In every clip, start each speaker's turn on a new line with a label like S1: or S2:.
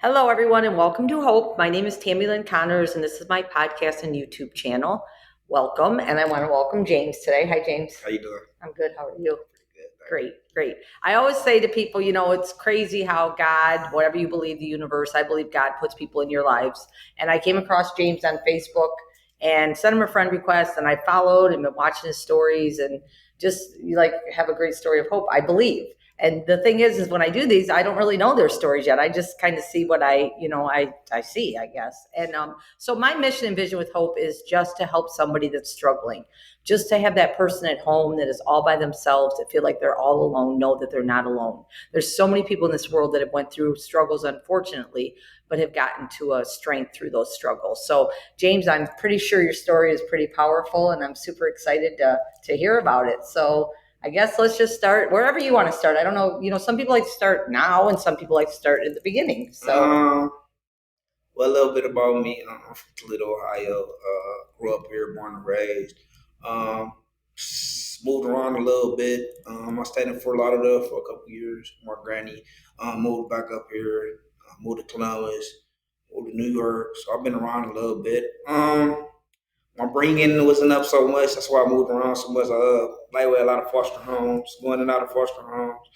S1: Hello, everyone, and welcome to Hope. My name is Tammy Lynn Connors, and this is my podcast and YouTube channel. Welcome, and I want to welcome James today. Hi, James.
S2: How you doing?
S1: I'm good. How are you?
S2: Pretty good.
S1: Great, great. I always say to people, it's crazy how God, whatever you believe, the universe, I believe God puts people in your lives. And I came across James on Facebook and sent him a friend request, and I followed and been watching his stories and just have a great story of hope, I believe. And the thing is when I do these, I don't really know their stories yet. I just kind of see what I see, I guess. And so my mission and vision with Hope is just to help somebody that's struggling, just to have that person at home that is all by themselves, that feel like they're all alone, know that they're not alone. There's so many people in this world that have went through struggles, unfortunately, but have gotten to a strength through those struggles. So James, I'm pretty sure your story is pretty powerful, and I'm super excited to hear about it. So I guess let's just start wherever you want to start. I don't know, some people like to start now and some people like to start at the beginning. So
S2: Well, a little bit about me. I'm from Toledo, Ohio. Grew up here, born and raised. Um, Moved around a little bit. I stayed in Fort Lauderdale for a couple years. My granny moved back up here. Moved to Columbus. Moved to New York. So I've been around a little bit. My bringing wasn't up so much. That's why I moved around so much. Like with a lot of foster homes, going in and out of foster homes.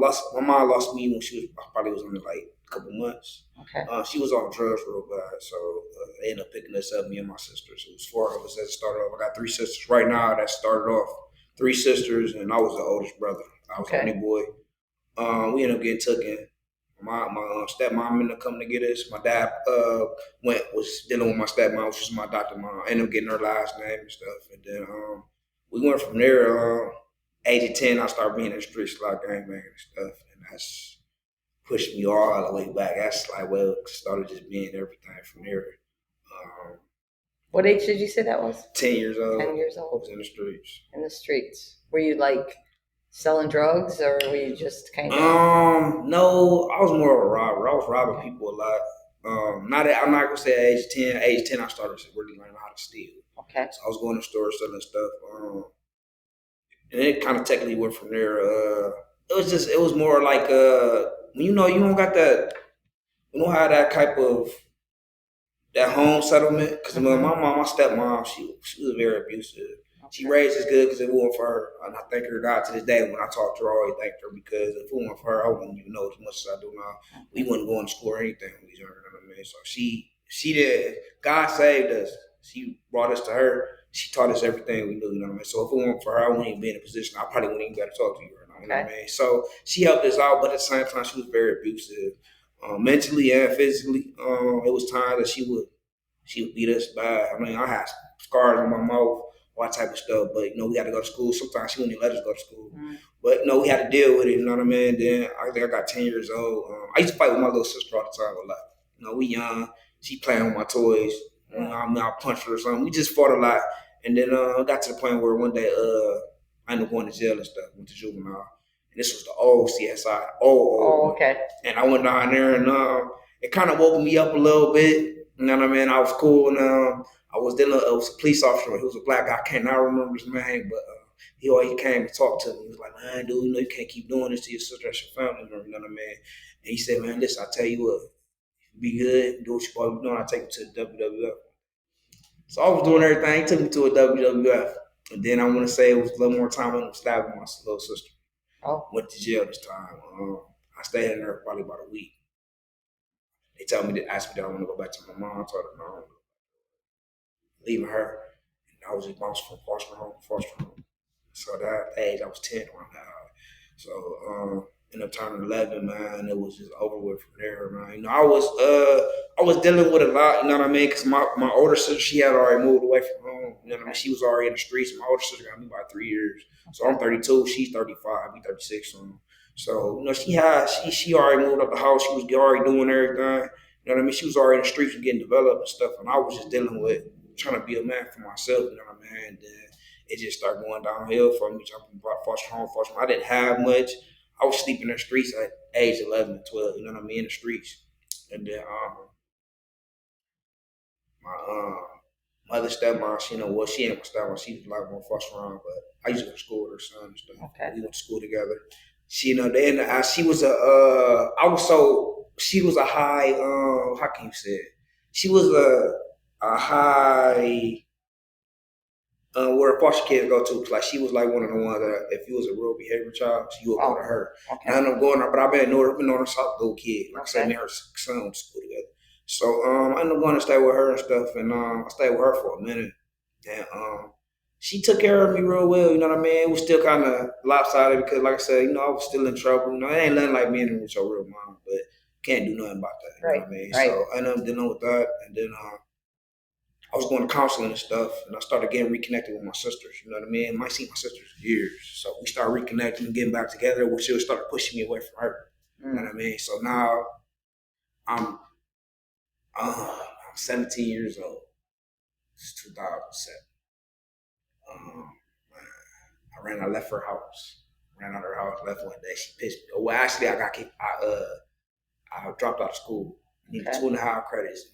S2: Lost my mom lost me when she was I probably was only like a couple months.
S1: okay.
S2: She was on drugs real bad, so they ended up picking us up, me and my sisters. It was four of us that started off. I got three sisters right now that started off. Three sisters, and I was the oldest brother. I was the
S1: Okay.
S2: only boy. We ended up getting taken. My stepmom ended up coming to get us. My dad was dealing with my stepmom, which was my adopted mom. I ended up getting her last name and stuff, and then we went from there. Age of 10, I started being in the streets, a lot of gangbanging and stuff, and that's pushed me all the way back. That's like well, started just being everything from there. Um,
S1: What age did you say that was?
S2: 10 years old.
S1: 10 years
S2: I
S1: old.
S2: was in the streets.
S1: In the streets. Were you like selling drugs, or were you just kind of?
S2: No, I was more of a robber. I was robbing people a lot. Not that I'm not gonna say age 10. Age 10, I started to really learn how to steal.
S1: Okay.
S2: So I was going to stores selling stuff. And it kind of technically went from there. It was more like you don't got that, you don't have that type of that home settlement. Because my stepmom, she was very abusive. She raised us good because it wasn't for her, and I thank her God to this day. When I talk to her, I always thank her because if it wasn't for her, I wouldn't even know as much as I do now. We wouldn't go to school or anything when we was younger. You know what I mean? So she did. God saved us. She brought us to her. She taught us everything we knew. You know what I mean? So if it wasn't for her, I wouldn't even be in a position. I probably wouldn't even be able to talk to you right now. You know what I mean? So she helped us out, but at the same time, she was very abusive, mentally and physically. It was times that she would beat us bad. I mean, I had scars on my mouth, all that type of stuff. But we had to go to school. Sometimes she wouldn't even let us go to school. But we had to deal with it. You know what I mean? Then I think I got 10 years old. I used to fight with my little sister all the time a lot. We young. She playing with my toys. I punched her or something. We just fought a lot. And then got to the point where one day I ended up going to jail and stuff. Went to juvenile. And this was the old CSI.
S1: Oh, okay.
S2: And I went down there and it kind of woke me up a little bit. You know what I mean? I was cool, and I was dealing. It was a police officer. He was a black guy. I cannot remember his name, but he came and talked to me. He was like, "Man, dude, you can't keep doing this to your sister. That's your family member." You know what I mean? And he said, "Man, listen, I tell you what, be good, do what you're supposed to be doing. I take you to the WWF." So I was doing everything. He took me to a WWF, and then I want to say it was a little more time. I was stabbing my little sister.
S1: Oh.
S2: Went to jail this time. I stayed in there probably about a week. They told me to ask me that I want to go back to my mom. I told her no, leaving her. And I was just bouncing from foster home to foster home. So that age, I was 10 when I got out. So ended up turning 11, man. It was just over with from there, man. I was dealing with a lot, you know what I mean? Because my older sister, she had already moved away from home. You know what I mean? She was already in the streets. My older sister got me by 3 years. So I'm 32, she's 35, I'm 36 soon. So, she already moved up the house. She was already doing everything. You know what I mean? She was already in the streets and getting developed and stuff. And I was just dealing with trying to be a man for myself, you know what I mean? And then it just started going downhill for me, jumping from foster home, foster home. I didn't have much. I was sleeping in the streets at age 11 and 12, you know what I mean, in the streets. And then my mother stepmom, she ain't my stepmom. She was like my foster home, but I used to go to school with her son and stuff.
S1: Okay.
S2: We went to school together. She was I was so she was a high, how can you say it? She was a high, where foster kids go to. Like she was like one of the ones that if you was a real behavior child, you would go to her.
S1: Okay.
S2: And I ended up going there, but I've been knowing her South little kid. Like I said, me and her son went to school together. So I ended up going to stay with her and stuff, and I stayed with her for a minute. And she took care of me real well, you know what I mean? It was still kind of lopsided because, like I said, I was still in trouble. It ain't nothing like being with your real mom, but can't do nothing about that, you know what I mean?
S1: Right.
S2: So I ended up dealing with that, and then I was going to counseling and stuff, and I started getting reconnected with my sisters. You know what I mean? I might see my sisters in years, so we started reconnecting and getting back together. Which she started pushing me away from her. You know what I mean? So now I'm 17 years old. It's 2007. I left her house. Ran out of her house, left one day. She pissed me. Well, actually, I got kicked. I dropped out of school. I needed 2.5 credits.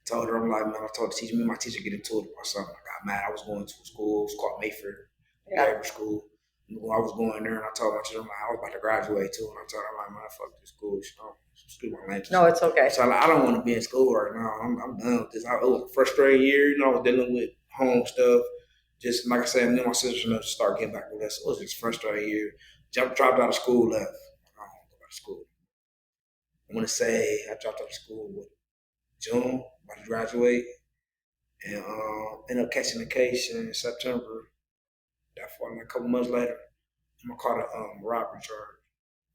S2: Told her, I'm like, man, I told the teacher, me and my teacher get into it or something. I got mad. I was going to a school. It was called Mayfair Behavior School. I was going there, and I told my teacher, I'm like, I was about to graduate too. And I told her, I'm like, man, fuck this school. Excuse my language.
S1: No, it's okay.
S2: So I don't want to be in school right now. I'm done with this. It was a frustrating year. I was dealing with home stuff. Just like I said, me and my sister start getting back with us. It was just frustrating year. Dropped out of school, left. I don't want to go back to school. I want to say I dropped out of school with June, about to graduate, and ended up catching a case in September. That following a couple months later, I'm caught a robbery charge.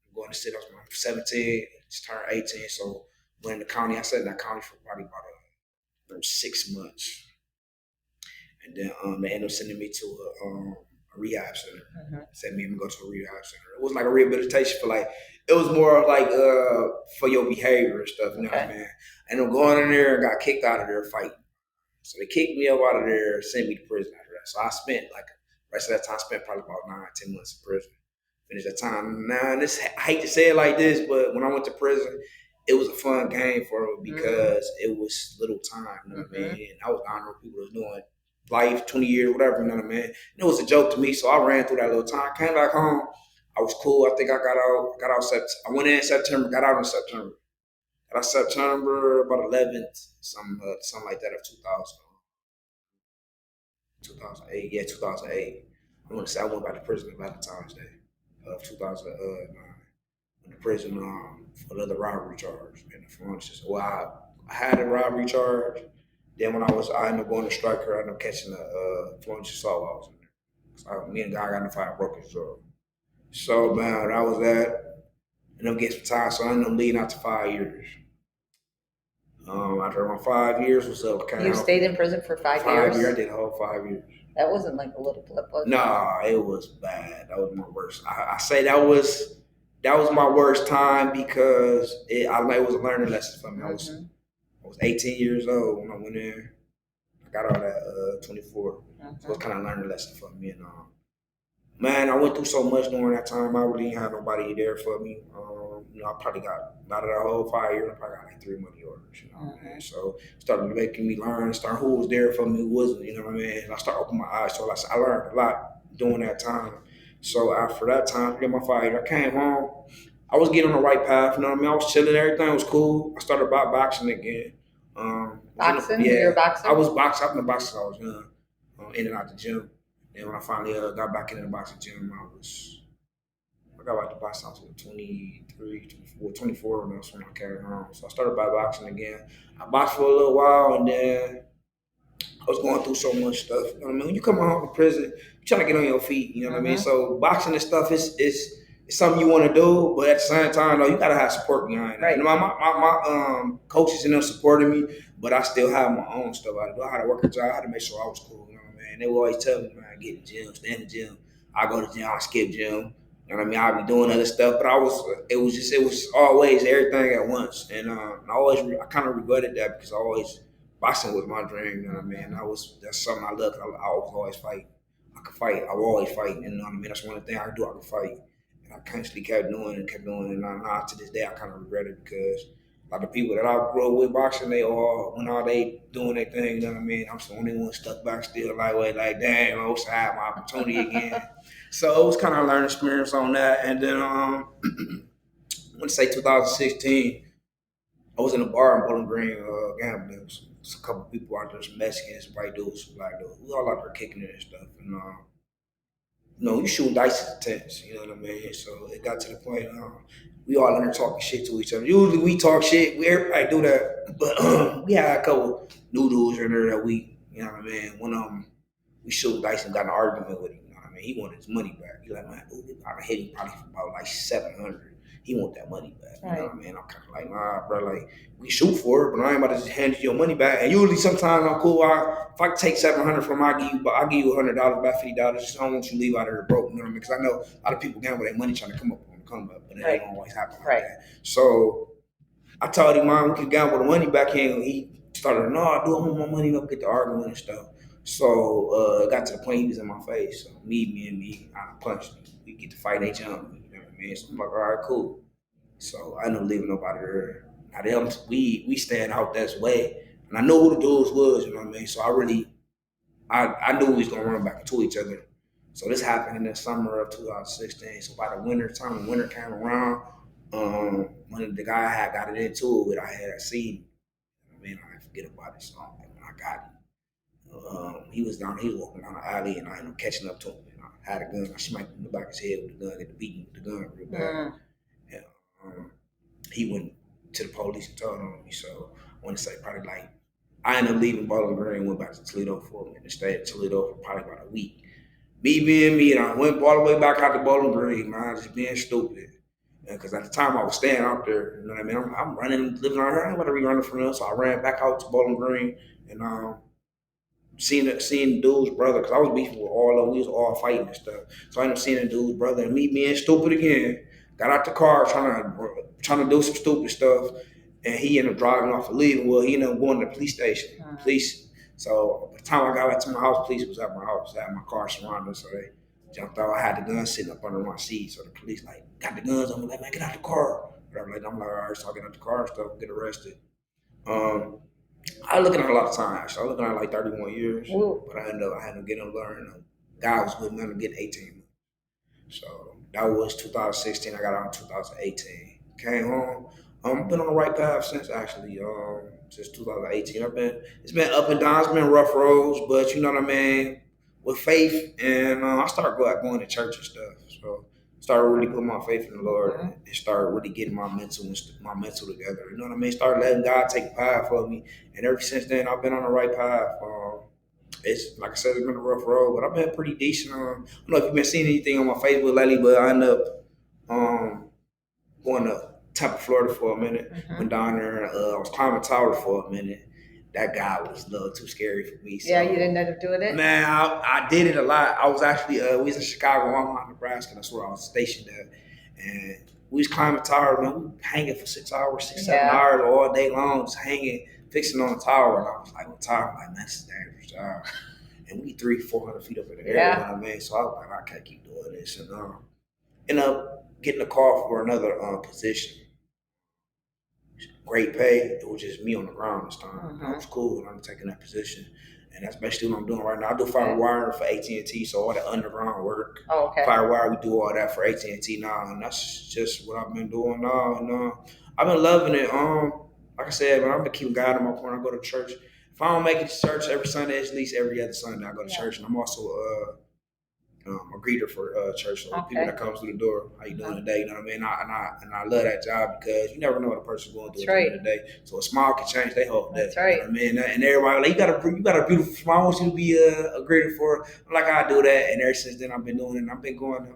S2: I'm going to sit. I'm 17, just turned 18, so went in the county. I sat in that county for probably about 6 months, and then they ended up sending me to a rehab center. Sent me to go to a rehab center. It was like a rehabilitation for it was more like for your behavior and stuff. You know what I mean? And I'm going in there and got kicked out of there fighting. So they kicked me up out of there, sent me to prison after that. So I spent the rest of that time, spent probably about 9-10 months in prison. Finished that time. Now, I hate to say it like this, but when I went to prison, it was a fun game for me because it was little time. You know what I mean? And I was down there with people that was doing life, 20 years, whatever. You know what I mean? And it was a joke to me, so I ran through that little time. Came back home. I was cool. I think I got out. I went in September. Got out in September. Got out September about 11th, something like that of 2008. Yeah, 2008. I want to say I went back to prison on Valentine's Day of 2009. Went to prison for another robbery charge in the Florence. Well, I had a robbery charge. Then when I ended up going to Striker, I ended up catching a Florence assault while I was in there. So me and the guy got in a fight, I broke his jaw. So, man, that was that. And I'm getting some time, so I ended up leading out to 5 years. After my 5 years was up,
S1: You stayed in prison for 5 years?
S2: 5 years. I did the whole 5 years.
S1: That wasn't like a little blip, was it?
S2: Nah, it was bad. That was my worst. I say that was my worst time because it was a learning lesson for me. I was 18 years old when I went in. I got out at 24. So it was kind of a learning lesson for me. And man, I went through so much during that time. I really didn't have nobody there for me. I probably got out of that whole 5 years. I probably got like 3 money orders. You know what I mean? So it started making me learn. Start who was there for me, who wasn't. You know what I mean? And I started opening my eyes. So I learned a lot during that time. So after that time, I my 5 years, I came home. I was getting on the right path. You know what I mean? I was chilling. Everything was cool. I started boxing again.
S1: Boxing? Yeah. You're a boxer?
S2: I was boxing. I've been boxing since I was young. In and out the gym. And when I finally got back into the boxing gym, I got back to boxing. I was 23, 24, and that's when I carried on. So I started by boxing again. I boxed for a little while, and then I was going through so much stuff. You know what I mean? When you come home from prison, you're trying to get on your feet. You know what I mean? So boxing and stuff is something you want to do, but at the same time, though, you gotta have support behind it. Right. You know, my coaches and them supported me, but I still have my own stuff. I had to work a job. I had to make sure I was cool. You know what I mean? They would always tell me, man, get in the gym, stay in the gym. I go to the gym, I skip gym. You know what I mean? I'd be doing other stuff, but it was always everything at once. And I kind of regretted that because boxing was my dream. You know what I mean? That's something I loved. I was always fight. I could fight. I will always fight. And you know what I mean? That's one of the things I do. I could fight. And I constantly kept doing it. And now to this day, I kind of regret it because a lot of people that I grew up with boxing, they doing their thing. You know what I mean? I'm the only one stuck back still like damn, I wish I had my opportunity again. So it was kind of a learning experience on that. And then want to say 2016. I was in a bar in Bowling Green, gambling. There was a couple people out there, some Mexicans, some white dudes, some black dudes. We all out there kicking it and stuff. And you shoot dice at the tents, you know what I mean? So it got to the point, we all in there talking shit to each other. Usually we talk shit, everybody do that, but we had a couple new dudes in there that you know what I mean? One of them, we shoot dice and got in an argument with him, you know what I mean? He wanted his money back. He like, man, I hit him probably for about like 700. He want that money back, you know what I mean? I'm kind of like, nah, bro, like, we shoot for it, but I ain't about to just hand you your money back. And usually, sometimes I'm cool. If I take 700 from, I give you $100 back, $50. I don't want you to leave out of here broke. You know what I mean? Because I know a lot of people gamble their money trying to come up on the come up, but it ain't always happen like that. So I told him, man, we could gamble the money back in. He started, no, I want my money up, get the argument and stuff. So it got to the point he was in my face. So me, I punched him. We get to fight, they jump me. You know what I mean? So I'm like, all right, cool. So I ended up leaving nobody there. Now them, we stand out that way, and I know who the dudes was. You know what I mean? So I knew we was gonna run back into each other. So this happened in the summer of 2016. So by the winter time, when winter came around, when the guy I had got it into it with, I had seen. I mean, I forget about it. So I got it. He was walking down the alley, and I ended up catching up to him. And I had a gun. I smacked him in the back of his head with the gun, get the beating with the gun real bad. And, he went to the police and told on me. So I want to say probably like I ended up leaving Bowling Green and went back to Toledo for a minute and stayed in Toledo for probably about a week. Me being me, and I went all the way back out to Bowling Green, man, just being stupid. Because at the time I was staying out there, you know what I mean? I'm running, living out here. I ain't about to be running from them. So I ran back out to Bowling Green and seeing dude's brother, because I was beefing with all of them. We was all fighting and stuff. So I ended up seeing the dude's brother and me being stupid again. Got out the car trying to do some stupid stuff, and he ended up driving off and leaving. Well, he ended up going to the police station. Police. So by the time I got back to my house, police was at my house. I had my car surrounded, so they jumped out. I had the gun sitting up under my seat, so the police like got the guns on me, like, man, get out the car. But I'm like, all right, so I get out the car and stuff, get arrested. I was looking at a lot of time. Actually, I was looking at like 31 years, but I ended up getting learning. God was with me. I'm getting 18 months. So that was 2016. I got out in 2018. Came home. I've been on the right path since actually. Since 2018, it's been up and down. It's been rough roads, but you know what I mean. With faith, and I started going to church and stuff. So started really putting my faith in the Lord and started really getting my mental together. You know what I mean? Started letting God take a path for me, and ever since then I've been on the right path. It's like I said, it's been a rough road, but I've been pretty decent. I don't know if you've been seeing anything on my Facebook lately, but I ended up going to Tampa, Florida for a minute. Went down there. I was climbing towers for a minute. That guy was a little too scary for me. So,
S1: yeah, you didn't end up doing it?
S2: Man, I did it a lot. I was actually, we was in Chicago, Omaha, Nebraska. That's where I was stationed at. And we was climbing towers, man. We were hanging for 6 hours, 7 hours all day long, just hanging, fixing on the tower. And I was like, I'm like, man, this is dangerous job. And we 300-400 feet up in the air, you know what I mean? So I was like, I can't keep doing this. And ended up getting a call for another position. Great pay. It was just me on the ground this time. That was cool, and I'm taking that position. And that's basically what I'm doing right now. I do fiber wiring for AT&T, so all the underground work. Fiber wire, we do all that for AT&T now, and that's just what I've been doing now. And I've been loving it. Like I said, man, I've been keeping God in my corner. I go to church. If I don't make it to church every Sunday, at least every other Sunday I go to church. And I'm also a greeter for church. So people that comes through the door, how you doing today? You know what I mean? And I love that job because you never know what a person's going through at the end of the day. So a smile can change their whole day. That's right. You know what I mean? And everybody, like, you got a beautiful smile. I want you to be a greeter for. Like I do that, and ever since then I've been doing it. And I've been going to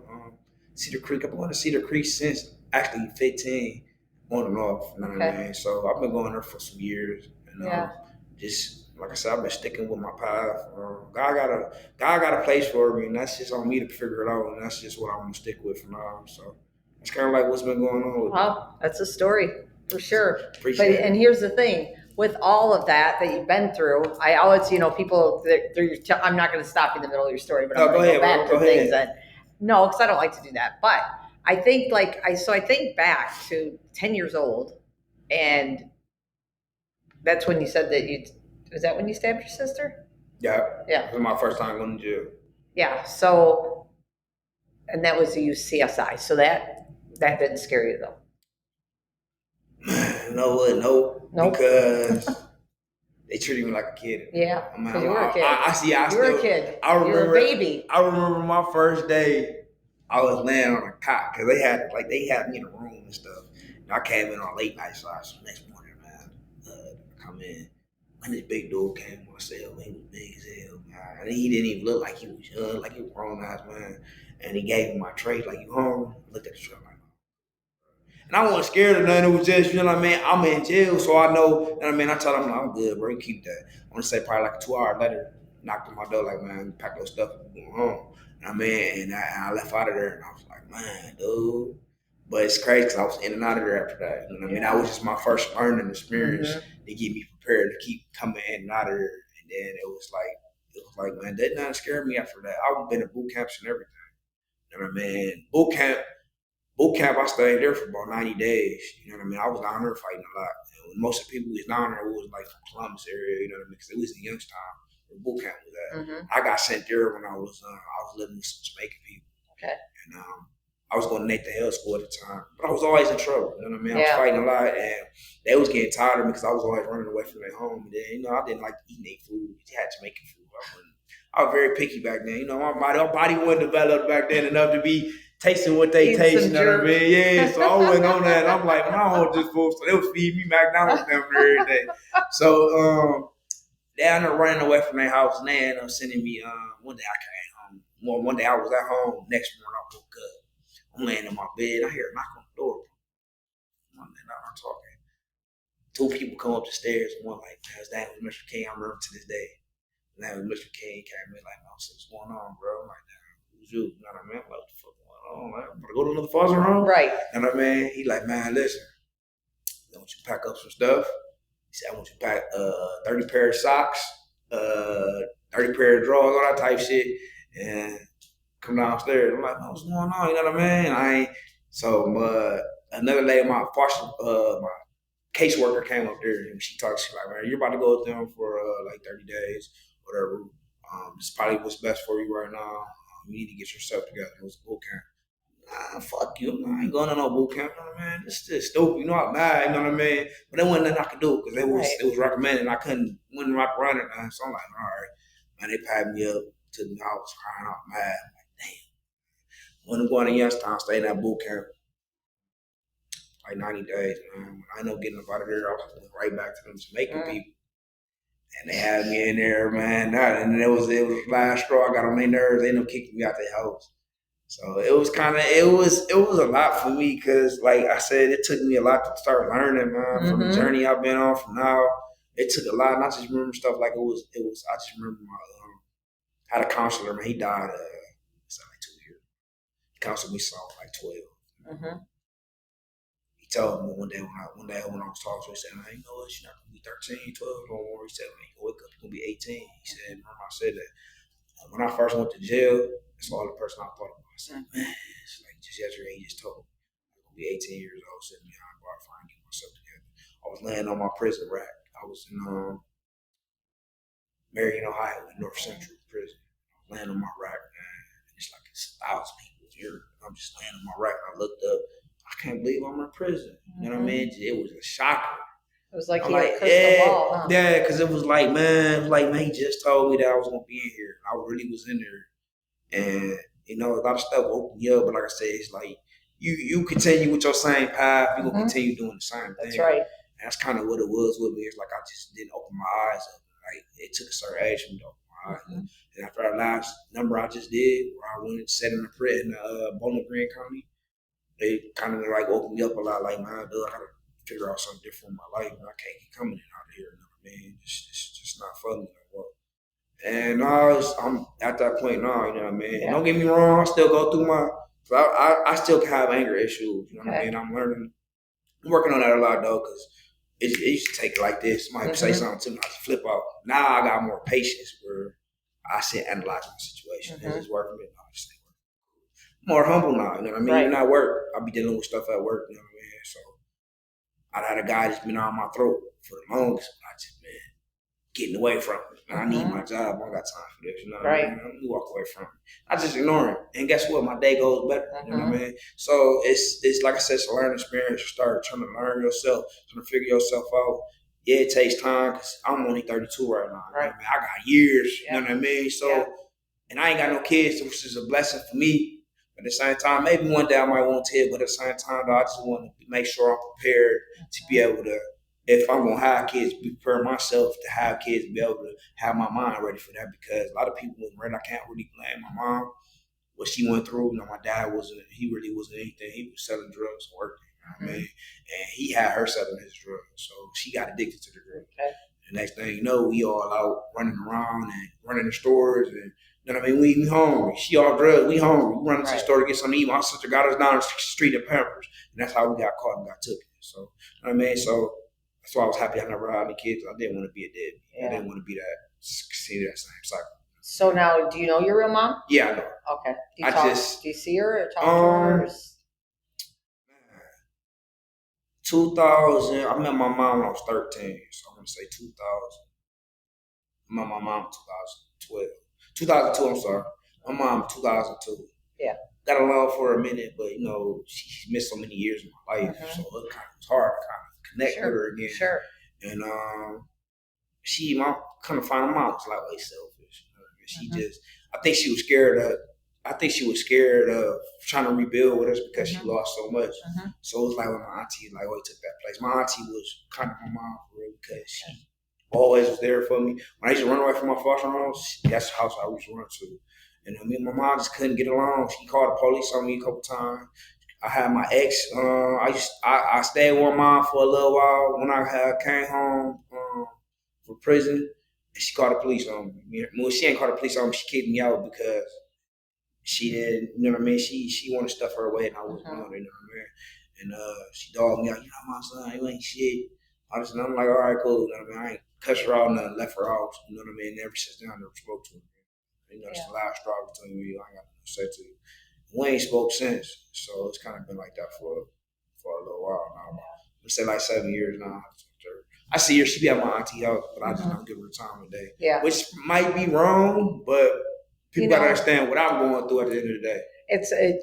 S2: Cedar Creek. I've been going to Cedar Creek since actually 15, on and off. You know what I mean? So I've been going there for some years, and just. Like I said, I've been sticking with my path. God got a place for me, and that's just on me to figure it out, and that's just what I'm gonna stick with for now. So it's kind of like what's been going on.
S1: Wow, that's a story for sure.
S2: Appreciate it.
S1: And here's the thing: with all of that you've been through, I always, people, I'm not going to stop you in the middle of your story, but I'm going to go back to things that. No, because I don't like to do that. But I think I think back to 10 years old, and that's when you said that you. Was that when you stabbed your sister?
S2: Yeah.
S1: Yeah.
S2: It was my first time going to jail.
S1: Yeah. So, and that was the UCSI. So that didn't scare you though.
S2: You know what? No,
S1: Nope.
S2: because they treated me like a kid.
S1: Yeah, because you were a kid.
S2: I see.
S1: You were a kid.
S2: I remember.
S1: You were a baby.
S2: I remember my first day. I was laying on a cot because they had me in a room and stuff. And I came in on late night, so the next morning, man, come in. And this big dude came on my cell. He was big as hell, man. And he didn't even look like he was young, like he was grown ass man. And he gave me my tray, like, you hungry? I looked at the tray, like, and I wasn't scared of nothing. It was just, you know what I mean? I'm in jail, so I know, you know what I mean? I told him, I'm good, bro. You keep that. I want to say probably like a 2 hour later, knocked on my door, like, man, pack those stuff, going home. You know what I mean? And I left out of there, and I was like, man, dude. But it's crazy because I was in and out of there after that. You know what I mean? That was just my first learning experience to get me prepared to keep coming in and out of there. And then it was like, man, that didn't scare me after that. I've been in boot camps and everything. You know what I mean? Boot camp, I stayed there for about 90 days. You know what I mean? I was down there fighting a lot. And when most of the people who was down there was like from Columbus area, you know what I mean? Because it was in Youngstown where boot camp was at. I got sent there when I was living with some Jamaican people.
S1: Okay.
S2: And I was going to Nathan Hale School at the time. But I was always in trouble. You know what I mean? I was fighting a lot, and they was getting tired of me because I was always running away from their home. And then, you know, I didn't like eating their food. They had Jamaican food. I was very picky back then. You know, my body wasn't developed back then enough to be tasting what they taste, you know what I mean? Yeah, so I wasn't on that. I'm like, man, I don't want this food. So they would feed me McDonald's down there every day. So they ended up running away from their house, and they ended up sending me, one day I came home. Well, one day I was at home, next morning I woke up. I'm laying in my bed, I hear a knock on the door. I'm talking. Two people come up the stairs, and one like, man, his name was Mr. King. I remember to this day. His name was Mr. King. Came in like, man, what's going on, bro? I'm like, who's you? You know what I mean? I'm like, what the fuck going on, man? I'm gonna go to another foster home?
S1: Right.
S2: You know what I mean? He like, man, listen, I want you to pack up some stuff. He said, I want you to pack 30 pair of socks, 30 pair of drawers, all that type shit, and come downstairs. I'm like, what's going on? You know what I mean? So another lady, my caseworker came up there, and she talks. She's like, man, you're about to go with them for like 30 days, whatever. This is probably what's best for you right now. You need to get yourself together. It was a boot camp. Nah, fuck you. I ain't going to no boot camp. You know what I mean? This is stupid. You know, I'm mad. You know what I mean? But there wasn't nothing I could do because it was recommended. I wouldn't rock around it. So I'm like, all right. Man, they packed me up to the house crying out mad. I'm like, damn. When I'm going to Youngstown, staying at boot camp like 90 days, man. When I ended up getting up out of there, I was going right back to them Jamaican people. And they had me in there, man. And it was last straw. I got on their nerves. They ended up kicking me out their house. So it was a lot for me because, like I said, it took me a lot to start learning, man. From the journey I've been on from now, it took a lot. And I just remember stuff like it was. I just remember I had a counselor, man. He died. It's like 2 years. He counseled me so like 12. He told me one day when I was talking to him, he said, man, you know what? You're not gonna be 13, 12 no more. He said, man, you wake up, you're gonna be 18. He said, remember I said that when I first went to jail, that's all the person I thought about. I said, man, it's like just yesterday he just told me I'm gonna be 18 years old, sitting behind bar fire, get myself together. I was laying on my prison rack. I was in Marion, Ohio, in North Central Prison. I was laying on my rack, man. And it's like it's 1,000 people here. I'm just laying on my rack. I looked up. I can't believe I'm in prison. You know what I mean? It was a shocker.
S1: It was like he had a crystal ball, huh?
S2: Yeah, because it was like, man, he just told me that I was gonna be in here. I really was in there, and you know, a lot of stuff opened me up. But like I said, it's like you continue with your same path. You gonna continue doing the same thing.
S1: That's right.
S2: And that's kind of what it was with me. It's like I just didn't open my eyes up. Like it took a certain age for me to open my eyes up. And after that last number I just did, where I went and sat in the prison in Bowling Green County, they kind of like opened me up a lot. Like, man, dude, I gotta figure out something different in my life. Man. I can't keep coming in out here. You know what I mean? It's just not fun no more. And I'm at that point now. You know what I mean? Yeah. Don't get me wrong. I still go through I still can have anger issues. You know what I mean? I'm learning. I'm working on that a lot though, because it used to take it like this. Somebody say something to me, I just flip out. Now I got more patience where I sit and analyze my situation. Is this working? No, just ain't working. More humble now, you know what I mean? Even at work, I'll be dealing with stuff at work, you know what I mean? So I had a guy that's been on my throat for the longest, but I just, man, getting away from it. I need my job. I don't got time for this. You know what I mean? Let me walk away from it. I just ignore it. And guess what? My day goes better. You know what I mean? So it's like I said, it's a learning experience. You start trying to learn yourself, trying to figure yourself out. Yeah, it takes time because I'm only 32 right now. Right. I mean, I got years. You know what I mean? So, and I ain't got no kids, which is a blessing for me. But at the same time, maybe one day I might want to, but at the same time, though, I just want to make sure I'm prepared to be able to, if I'm going to have kids, be prepare myself to have kids, be able to have my mind ready for that, because a lot of people wasn't ready. I can't really blame my mom, what she went through. You know, my dad he really wasn't anything. He was selling drugs and working, you know what I mean? And he had her selling his drugs, so she got addicted to the drugs. Okay. The next thing you know, we all out running around and running the stores, and you know what I mean? We hungry. She all drugs. We hungry. We running to the store to get something to eat. My sister got us down the street in Pampers, and that's how we got caught and got took. So, you know what I mean? So that's why I was happy I never had any kids. I didn't want to be a deadbeat. I didn't want to be that, see that same cycle.
S1: So now, do you know your real mom?
S2: Yeah, I know.
S1: Okay. Do you see her or talk to her?
S2: 2000. I met my mom when I was 13, so I'm gonna say 2000. I met my mom in 2012. 2002. I'm sorry. My mom 2002. Yeah. Got along for a minute, but you know she missed so many years of my life, so it kind of was hard to kind of connect with her again. Sure. And she, my kind of find my mom was like way selfish. You know? She just, I think she was scared of trying to rebuild with us because she lost so much. So it was like when my auntie took that place. My auntie was kind of my mom for real because she always was there for me. When I used to run away from my foster homes, that's the house I used to run to. And I mean, my mom just couldn't get along. She called the police on me a couple times. I had my ex. I stayed with my mom for a little while when I came home from prison. And she called the police on me. Well, she ain't called the police on me. She kicked me out because she didn't, you know what I mean? She wanted stuff her way and I wasn't on it, you know what I mean? And she dogged me out, you know, my son, you ain't shit. I'm like, all right, cool. You know what I mean? I ain't cussed her out, nothing, left her out, you know what I mean? And ever since then, I never spoke to her. You know, it's the last straw between me. I ain't got nothing to say to you. We ain't spoke since, so it's kind of been like that for a little while now. Let's say like 7 years now. I see her, she be at my auntie house, but I just don't give her time of day. Yeah. Which might be wrong, but people gotta understand what I'm going through at the end of the day.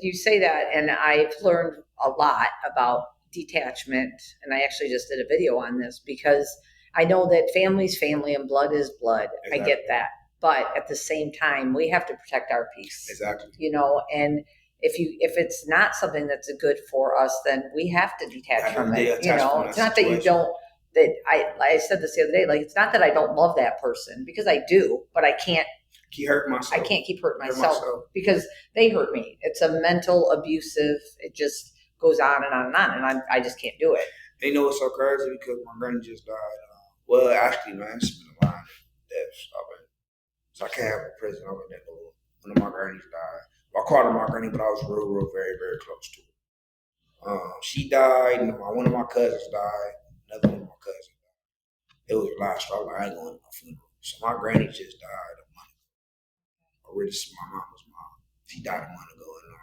S1: You say that, and I've learned a lot about detachment, and I actually just did a video on this because I know that family's family and blood is blood. Exactly. I get that. But at the same time, we have to protect our peace. Exactly. You know, and if it's not something that's good for us, then we have to detach from it. You know, it's not that you don't. That I said this the other day. Like, it's not that I don't love that person, because I do, but I can't
S2: keep hurting myself.
S1: I can't keep hurting myself because they hurt me. It's a mental abusive. It just goes on and on and on, and I just can't do it.
S2: And you know what's so crazy? Because my granny just died. Well, actually, man, it's been a line of deaths. So I can't have a prison. I was that little. One of my grannies died. Well, I called her my granny, but I was real, very, very close to her. She died, and one of my cousins died. Another one of my cousins died. It was a last straw. I ain't going to my funeral. So my granny just died a month ago. Or this is my mama's mom. She died a month ago. And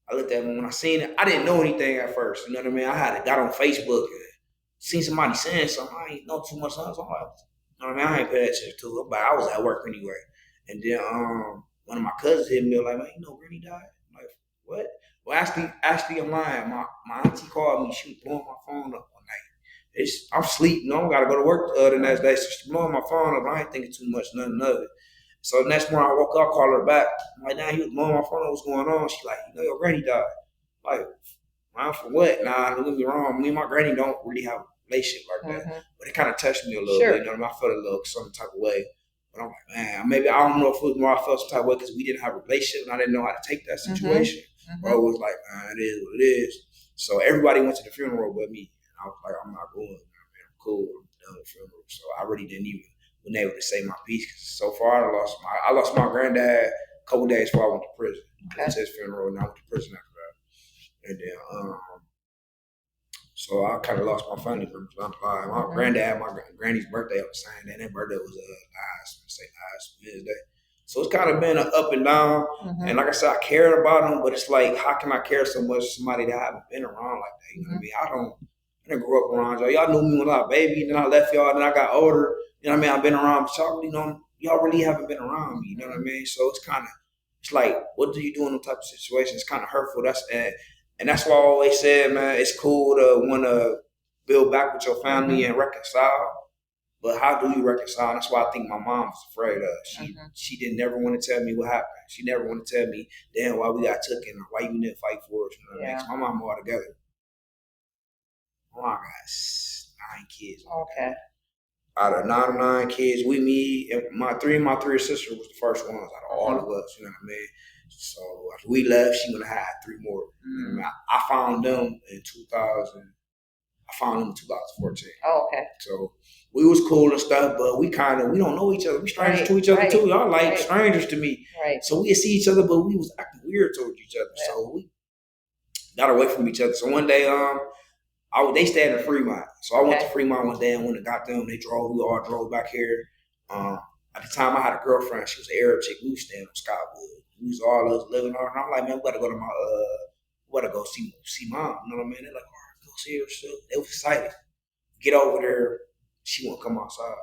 S2: I looked at her when I seen it. I didn't know anything at first. You know what I mean? I got on Facebook and seen somebody saying something. I ain't know too much. So I'm like, you know what I mean? I ain't paying attention to it, but I was at work anyway. And then one of my cousins hit me like, man, you know Granny died? I'm like, what? Well, actually, I'm lying. My auntie called me. She was blowing my phone up one night. I'm sleeping. I got to go to work the next day. So she blowing my phone up. I ain't thinking too much, nothing of it. So next morning I woke up, called her back. I'm like, nah, he was blowing my phone up. What's going on? She like, you know, your granny died. I'm like, man, for what? Nah, don't get me wrong. Me and my granny don't really have a relationship like that. But it kind of touched me a little bit. You know what I mean? I felt a little some type of way. But I'm like, man, maybe I don't know if it was more I felt some type of way because we didn't have a relationship and I didn't know how to take that situation. Or it was like, man, it is what it is. So everybody went to the funeral but me. And I was like, I'm not going. I'm cool. I'm done with the funeral. So I really didn't even been able to say my piece because so far I lost my granddad a couple days before I went to prison. I went to his funeral and I went to prison after that. And then so I kind of lost my family members. My granddad, my granny's birthday on the same day. And their birthday was last Wednesday. So it's kind of been an up and down. And like I said, I cared about them, but it's like, how can I care so much for somebody that I haven't been around like that? You know what I mean? I didn't grow up around y'all. Y'all knew me when I was a baby, and then I left y'all, and then I got older. You know what I mean? I've been around, but y'all really haven't been around me. You know what I mean? So it's like, what do you do in them type of situations? It's kind of hurtful. And that's why I always said, man, it's cool to want to build back with your family and reconcile. But how do you reconcile? That's why I think my mom was afraid of. She didn't never want to tell me what happened. She never want to tell me, damn, why we got taken or why you didn't fight for us. You know what I mean? 'Cause my mom all together. My mom got 9 kids.
S1: Okay.
S2: Out of 9 kids, me, and my three sisters was the first ones out of all of us. You know what I mean? So after we left, she would have had 3 more. You know what I mean? I found them in 2000. I found them in 2014.
S1: Oh, okay.
S2: So we was cool and stuff, but we don't know each other. We strangers to each other too. Y'all like strangers to me.
S1: Right.
S2: So we would see each other, but we was acting weird towards each other. Yeah. So we got away from each other. So one day, they stayed in Fremont. So I went to Fremont one day and went and got them. We all drove back here. At the time I had a girlfriend. She was an Arab chick. We was staying on Scottwood. We was all us living on. And I'm like, man, we gotta go to we gotta go see mom. You know what I mean? They're like, all right, go see her. So they was excited. Get over there. She won't come outside.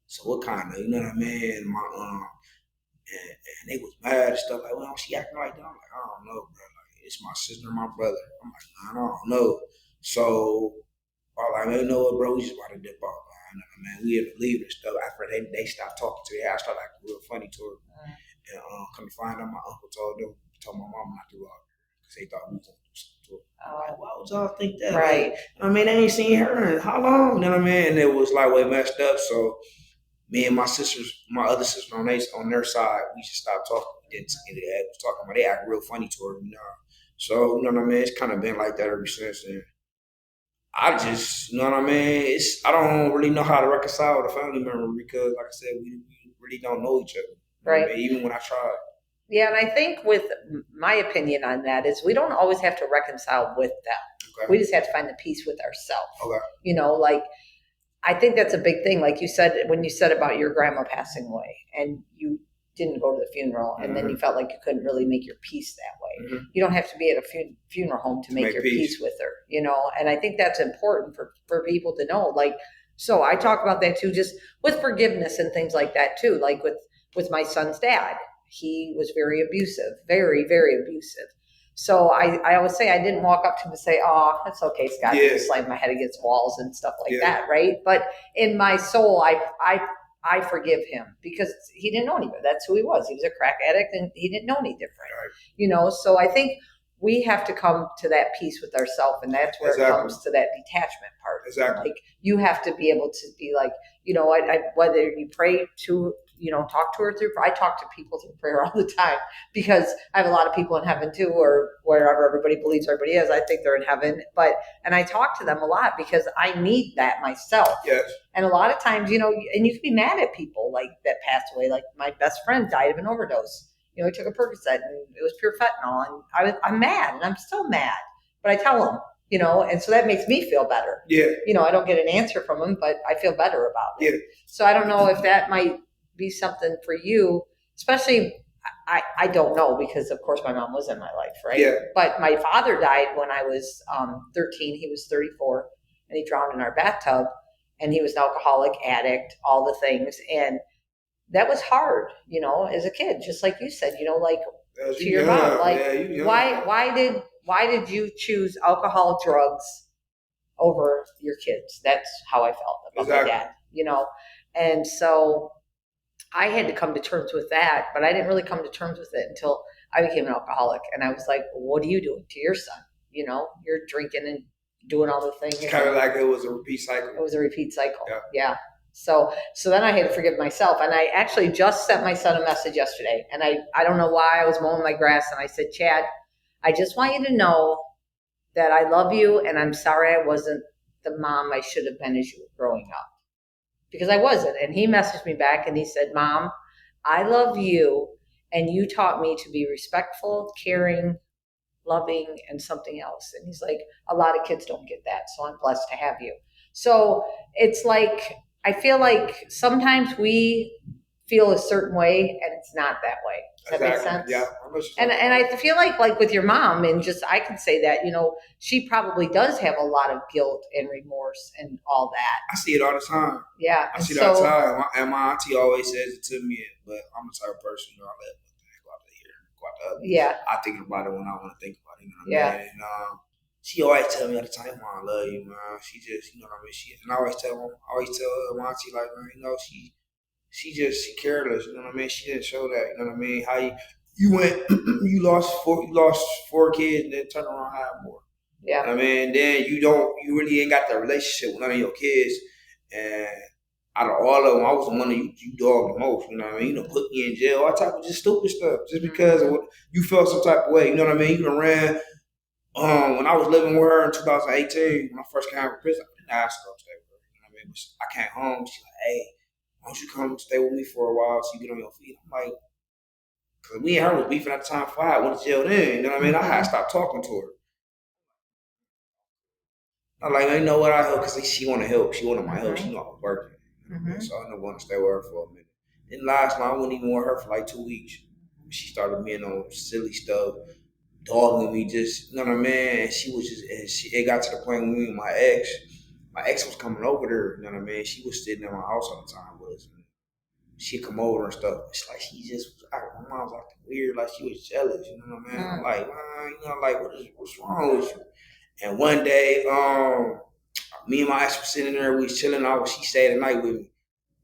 S2: So what kind of, you know what I mean? And they was mad and stuff like, well, she acting like that. I'm like, I don't know, bro. Like, it's my sister and my brother. I'm like, I don't know. So I was like, you know what, bro? We just about to dip off. Man, we had to leave and stuff. After they stopped talking to her, I started acting real funny to her. And come to find out, my uncle told my mom not to go out there because they thought we was gonna do something to her. Like, why would y'all think that?
S1: Right.
S2: Like, I mean, they ain't seen her in how long? You know what I mean? And it was like way messed up. So me and my other sister on their side, we just stopped talking. They act real funny to her, you know. So, you know what I mean? It's kind of been like that ever since. And I just, you know what I mean? I don't really know how to reconcile with a family member because, like I said, we really don't know each other. Right. I mean, even when I tried.
S1: Yeah, and I think with my opinion on that is we don't always have to reconcile with them. Okay. We just have to find the peace with ourselves. Okay. You know, like, I think that's a big thing. Like you said, when you said about your grandma passing away and you didn't go to the funeral and then you felt like you couldn't really make your peace that way. You don't have to be at a funeral home to make your peace with her, you know? And I think that's important for people to know. Like, so I talk about that too, just with forgiveness and things like that too. Like with my son's dad, he was very abusive, very, very abusive. So I always say, I didn't walk up to him and say, oh, it's okay, Scott, you slam my head against walls and stuff like that, right? But in my soul, I forgive him because he didn't know any better. That's who he was. He was a crack addict and he didn't know any different, you know? So I think we have to come to that peace with ourselves, and that's where it comes to that detachment part. Exactly. Like, you have to be able to be like, you know, whether you pray to, you know, talk to her through, I talk to people through prayer all the time because I have a lot of people in heaven too, or wherever everybody believes everybody is. I think they're in heaven, and I talk to them a lot because I need that myself. Yes. And a lot of times, you know, and you can be mad at people like that passed away. Like my best friend died of an overdose. You know, he took a Percocet and it was pure fentanyl, and I'm mad, and I'm still mad, but I tell him, you know, and so that makes me feel better. Yeah. You know, I don't get an answer from him, but I feel better about it. Yeah. So I don't know if that might be something for you, especially, I don't know, because of course my mom was in my life, right? Yeah. But my father died when I was 13. He was 34, and he drowned in our bathtub, and he was an alcoholic, addict, all the things, and that was hard, you know, as a kid, just like you said, you know, like to your mom, like why did you choose alcohol, drugs over your kids? That's how I felt about my dad, you know? And so I had to come to terms with that, but I didn't really come to terms with it until I became an alcoholic. And I was like, well, what are you doing to your son? You know, you're drinking and doing all the things.
S2: It's kind of like it was a repeat cycle.
S1: It was a repeat cycle. Yeah. So then I had to forgive myself. And I actually just sent my son a message yesterday. And I don't know why, I was mowing my grass, and I said, Chad, I just want you to know that I love you, and I'm sorry I wasn't the mom I should have been as you were growing up. Because I wasn't. And he messaged me back and he said, Mom, I love you, and you taught me to be respectful, caring, loving, and something else. And he's like, a lot of kids don't get that, so I'm blessed to have you. So it's like, I feel like sometimes we feel a certain way and it's not that way. Does that make sense?
S2: Yeah.
S1: And I feel like with your mom, and just I can say that, she probably does have a lot of guilt and remorse and all that.
S2: I see it all the time.
S1: Yeah.
S2: I see it all the time. And my auntie always says it to me, but I'm the type of person, I let go out the ear, go out the other.
S1: Yeah.
S2: I think about it when I want to think about it.
S1: Yeah.
S2: And she always tell me all the time, "Mom, I love you, man." She just, what I mean. And I always tell my auntie, like, man, she careless. You know what I mean? She didn't show that. You know what I mean? How you went, you lost four kids, and then turn around and have more. Yeah. You know what I mean, then you really ain't got that relationship with none of your kids, and out of all of them, I was the one that you dogged the most. You know what I mean? Put me in jail, all type of just stupid stuff, just because of what you felt some type of way. You know what I mean? You done ran. When I was living with her in 2018, when I first came out of prison, I didn't ask her to stay with her. You know what I mean? I came home. She's like, "Hey, why don't you come stay with me for a while so you get on your feet?" I'm like, because me and her was beefing at the time before I went to jail then. You know what I mean? I had to stop talking to her. I'm like, you know what? I help because she want to help. She wanted my help. She knew I was working. So I didn't want to stay with her for a minute. Then last night, I wouldn't even with her for like 2 weeks. She started being on silly stuff, dogging me, just, you know what I mean? And she was just, it got to the point with me and my ex was coming over there, you know what I mean? She was sitting in my house all the time with us. She'd come over and stuff. It's like she just was, my mom was acting weird, like she was jealous, you know what I mean? I'm like, like, what's wrong with you? And one day, me and my ex was sitting there, we was chilling out, she stayed the night with me.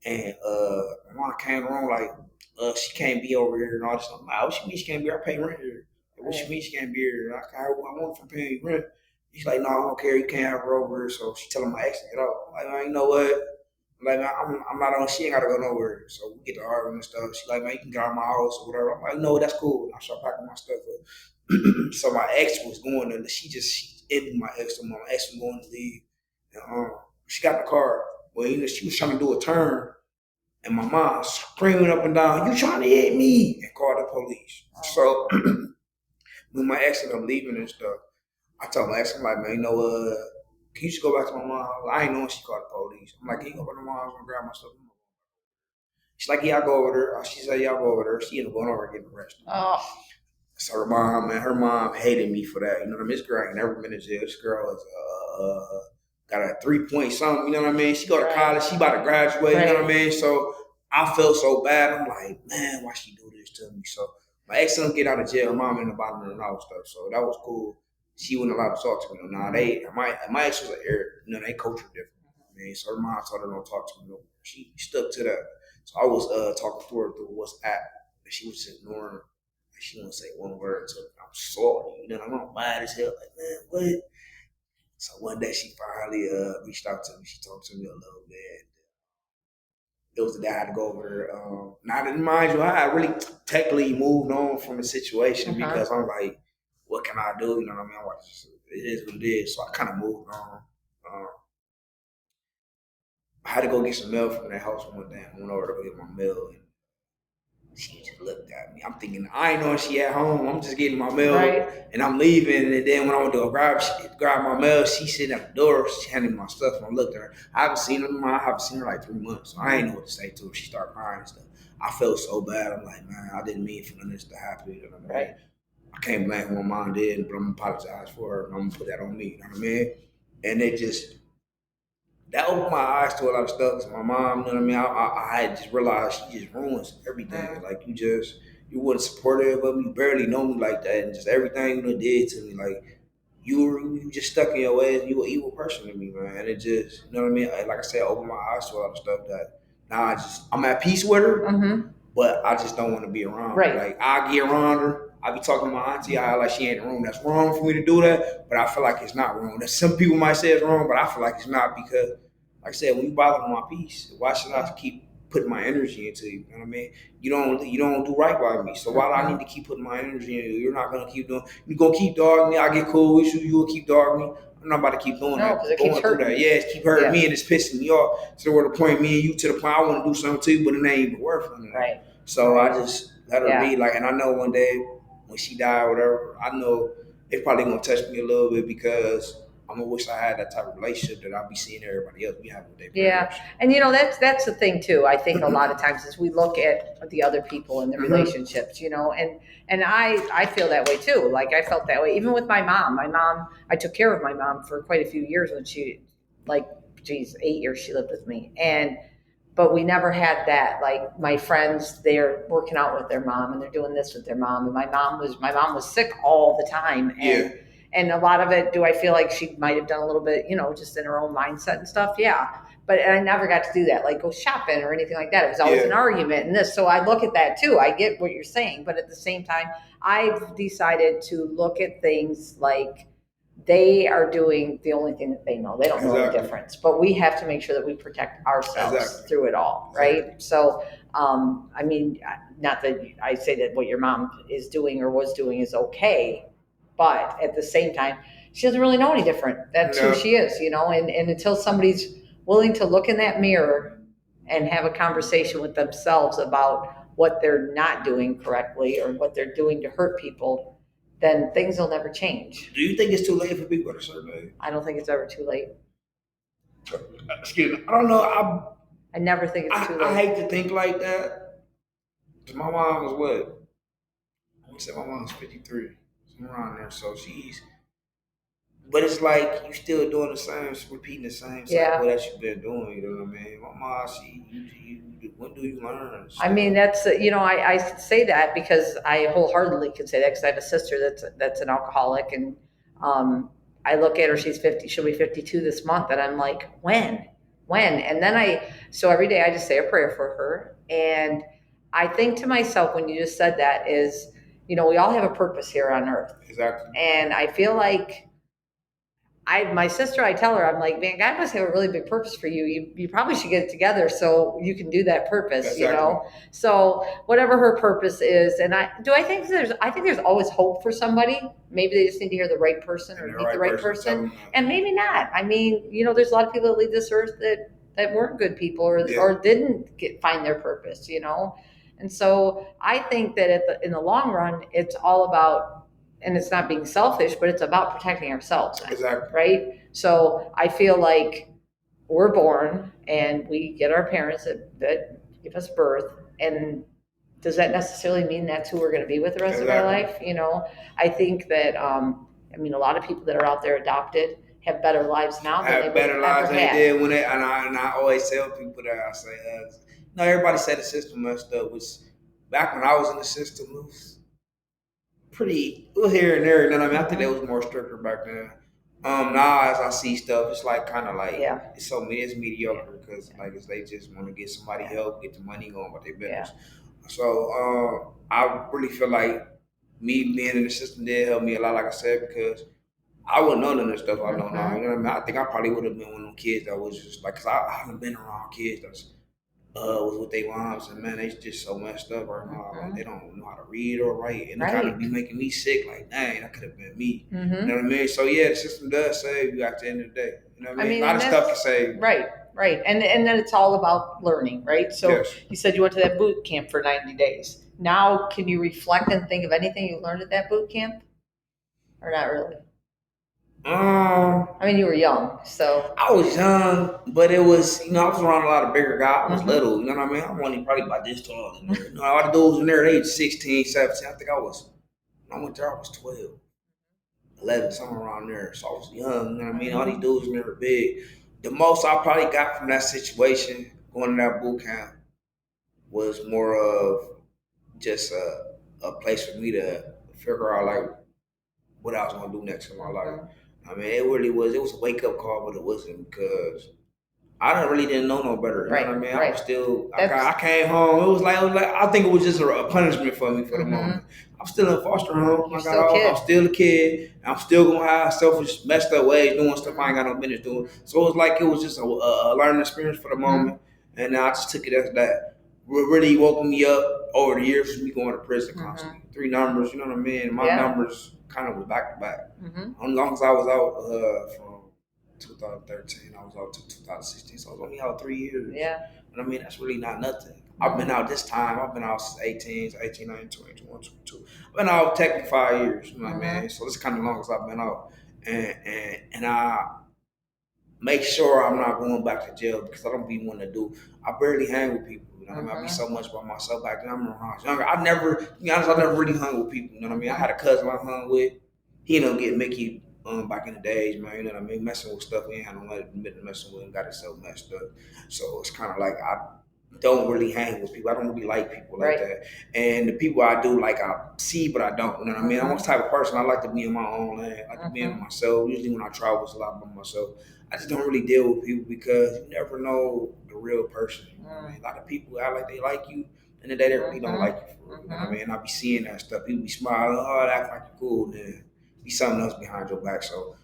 S2: And my mom came around like, she can't be over here and all this stuff. I'm like, what you mean she can't be here? I pay rent here. What you mean she can't be here? I want from paying rent. He's like, no, I don't care. You can't have her over here. So she telling my ex to get out. I'm like, you know what? Like, man, I'm not on. She ain't got to go nowhere. So we get to arguing and stuff. She's like, man, you can get out of my house or whatever. I'm like, no, that's cool. And I start packing my stuff up. So my ex was going to. She ended my ex. My ex was going to leave. And she got in the car. Well, she was trying to do a turn. And my mom screaming up and down, "You trying to hit me?" And called the police. So when my ex ended up leaving and stuff, I told my ex, I'm like, man, can you just go back to my mom? I ain't knowing she called the police. I'm like, can you go back to my mom and grab my stuff? She's like, yeah, I'll go over there. She said, yeah, I'll go over there. She ended up going over and getting arrested. Oh. So her mom hated me for that. You know what I mean? This girl ain't never been in jail. This girl is got a 3-point something, you know what I mean? She go to college, she about to graduate, you know what I mean? So I felt so bad. I'm like, man, why she do this to me? So my ex son get out of jail, her mom in the bottom of the house stuff. So that was cool. She wasn't allowed to talk to me. Now my ex was an air, they culture different. I mean, so her mom told her don't talk to me no more. She stuck to that. So I was talking to her through WhatsApp, and she was just ignoring her. She wouldn't say one word. So I'm sorry. I'm mad as hell. Like, man, what? So one day she finally reached out to me. She talked to me a little bit. It was the day I had to go over there. Now, mind you, I really technically moved on from the situation because I'm like, what can I do? You know what I mean? It is what it is. So I kind of moved on. I had to go get some mail from that house one day. I went over to go get my mail. And she just looked at me. I'm thinking, I ain't know she at home. I'm just getting my mail and I'm leaving. And then when I went to go grab my mail, she sitting at the door. She handed me my stuff. And I looked at her. I haven't seen her like 3 months. So I ain't know what to say to her. She started crying and stuff. I felt so bad. I'm like, man, I didn't mean for none of this to happen. You know what I mean? I can't blame what my mom did, but I'm gonna apologize for her. And I'm gonna put that on me. You know what I mean? And that opened my eyes to a lot of stuff. Cause my mom, you know what I mean? I had just realized she just ruins everything. Like you wasn't supportive of me, you barely know me like that, and just everything you did to me, like you just stuck in your ways. You an evil person to me, man. And it just, you know what I mean? Like I said, opened my eyes to a lot of stuff that now I'm at peace with her, but I just don't want to be around her. Like I get around her. I be talking to my auntie, I like she ain't in the room. That's wrong for me to do that, but I feel like it's not wrong. That some people might say it's wrong, but I feel like it's not because, like I said, when you bother my peace, why should I keep putting my energy into you? You know what I mean? You don't do right by me, so why do I need to keep putting my energy in you? You're not gonna keep doing. You gonna keep dogging me. I get cool with you. You will keep dogging me. I'm not about to keep doing that.
S1: It keeps hurting.
S2: Yeah, it keep hurting me, and it's pissing me off. To where the point, me and you, to the point I want to do something to you, but it ain't even worth it.
S1: Right.
S2: So I just let her be. Like, and I know one day when she died or whatever, I know it's probably gonna touch me a little bit because I'm gonna wish I had that type of relationship that I'll be seeing everybody else be having with their
S1: Yeah,
S2: parents.
S1: and that's the thing too. I think a lot of times is we look at the other people and the relationships, and I feel that way too. Like I felt that way even with my mom. My mom, I took care of my mom for quite a few years when she, like, geez, 8 years she lived with me, but we never had that. Like my friends, they're working out with their mom and they're doing this with their mom, and my mom was sick all the time,
S2: Yeah.
S1: and a lot of it, do I feel like she might have done a little bit, just in her own mindset and stuff? Yeah. But I never got to do that, like go shopping or anything like that. It was always an argument and this. So I look at that too. I get what you're saying. But at the same time, I've decided to look at things like they are doing the only thing that they know. They don't know the difference. But we have to make sure that we protect ourselves through it all, right? So, I mean, not that I say that what your mom is doing or was doing is okay, but at the same time, she doesn't really know any different. That's who she is, and until somebody's willing to look in that mirror and have a conversation with themselves about what they're not doing correctly or what they're doing to hurt people, then things will never change.
S2: Do you think it's too late for people at a certain age?
S1: I don't think it's ever too late.
S2: Excuse me. I don't know.
S1: I never think it's too late.
S2: I hate to think like that. My mom was what? I want to say my mom's 53. Somewhere around there. So she's. But it's like you still doing the same, repeating the same cycle that you've been doing. You know what I mean? My mom, when do you learn?
S1: I mean, that's I say that because I wholeheartedly can say that because I have a sister that's an alcoholic, and I look at her, she's 50, she'll be 52 this month, and I'm like, when? And then so every day I just say a prayer for her, and I think to myself when you just said that is, we all have a purpose here on earth.
S2: Exactly.
S1: And I feel like my sister, I tell her, I'm like, man, God must have a really big purpose for you. You probably should get it together so you can do that purpose, So whatever her purpose is, and I think there's always hope for somebody. Maybe they just need to hear the right person or meet the right person, and maybe not. I mean, there's a lot of people that leave this earth that weren't good people or didn't find their purpose, And so I think that in the long run, it's all about. And it's not being selfish, but it's about protecting ourselves.
S2: Exactly.
S1: Right? So I feel like we're born and we get our parents that give us birth. And does that necessarily mean that's who we're going to be with the rest of our life? I think that, a lot of people that are out there adopted have better lives now than they
S2: better lives than they did when and I always tell people that I say, everybody said the system messed up, which back when I was in the system, it was here and there. You know what I mean? I think they was more stricter back then. Now as I see stuff, it's like kind of like it's mediocre because like they just want to get somebody help, get the money going with their business. So I really feel like me being in the system did help me a lot. Like I said, because I wouldn't know none of the stuff I know now. You know what I mean? I think I probably would have been one of them kids that was just like, cause I haven't been around kids that's was with their moms, and man, they just so messed up right now. Like they don't know how to read or write, and it kind of be making me sick. Like, dang, that could have been me. You know what I mean? So yeah, the system does save you at the end of the day. You know what I mean? A lot of stuff can save.
S1: Right, and then it's all about learning, right? So you said you went to that boot camp for 90 days. Now, can you reflect and think of anything you learned at that boot camp, or not really? You were young, so.
S2: I was young, but it was, I was around a lot of bigger guys. I was little, you know what I mean? I'm only probably about this tall in there. All the dudes in there, they was 16, 17. I think when I went there, I was 12, 11, somewhere around there. So I was young, you know what I mean? All these dudes in there were big. The most I probably got from that situation, going to that boot camp, was more of just a place for me to figure out, like, what I was going to do next in my life. It really was. It was a wake up call, but it wasn't because I really didn't know no better. You know what I mean? I was still. I came home. It was like I think it was just a punishment for me for the moment. I'm still in foster home. I'm still a kid. I'm still gonna have selfish, messed up ways doing stuff I ain't got no business doing. So it was just a learning experience for the moment, and I just took it as that. Really woke me up over the years of me going to prison constantly. 3 numbers. You know what I mean? My numbers kind of was back to back. As long as I was out from 2013, I was out to 2016, so I was only out 3 years.
S1: Yeah.
S2: But that's really not nothing. I've been out this time. I've been out since 18, 19, 20, 21, 22. I've been out technically 5 years. You know what I mean? So it's kind of long as I've been out. and I make sure I'm not going back to jail because I don't be wanting to do. I barely hang with people. You know what I mean? I be so much by myself back then. I remember when I was younger. I never, to be honest, I never really hung with people. You know what I mean? I had a cousin I hung with. He ended up getting Mickey back in the days, man. You know what I mean? Messing with stuff we ain't had no business messing with and got himself messed up. So it's kind of like I don't really hang with people. I don't really like people like that. And the people I do like, I see, but I don't. You know what I mean? I'm the type of person I like to be in my own lane. I like to be in myself. Usually when I travel, it's a lot by myself. I just don't really deal with people because you never know the real person. You know what I mean? A lot of people act like they like you, and then they really don't like you for real. You know what I mean? And I be seeing that stuff. People be smiling, oh, they act like you're cool, then be something else behind your back. So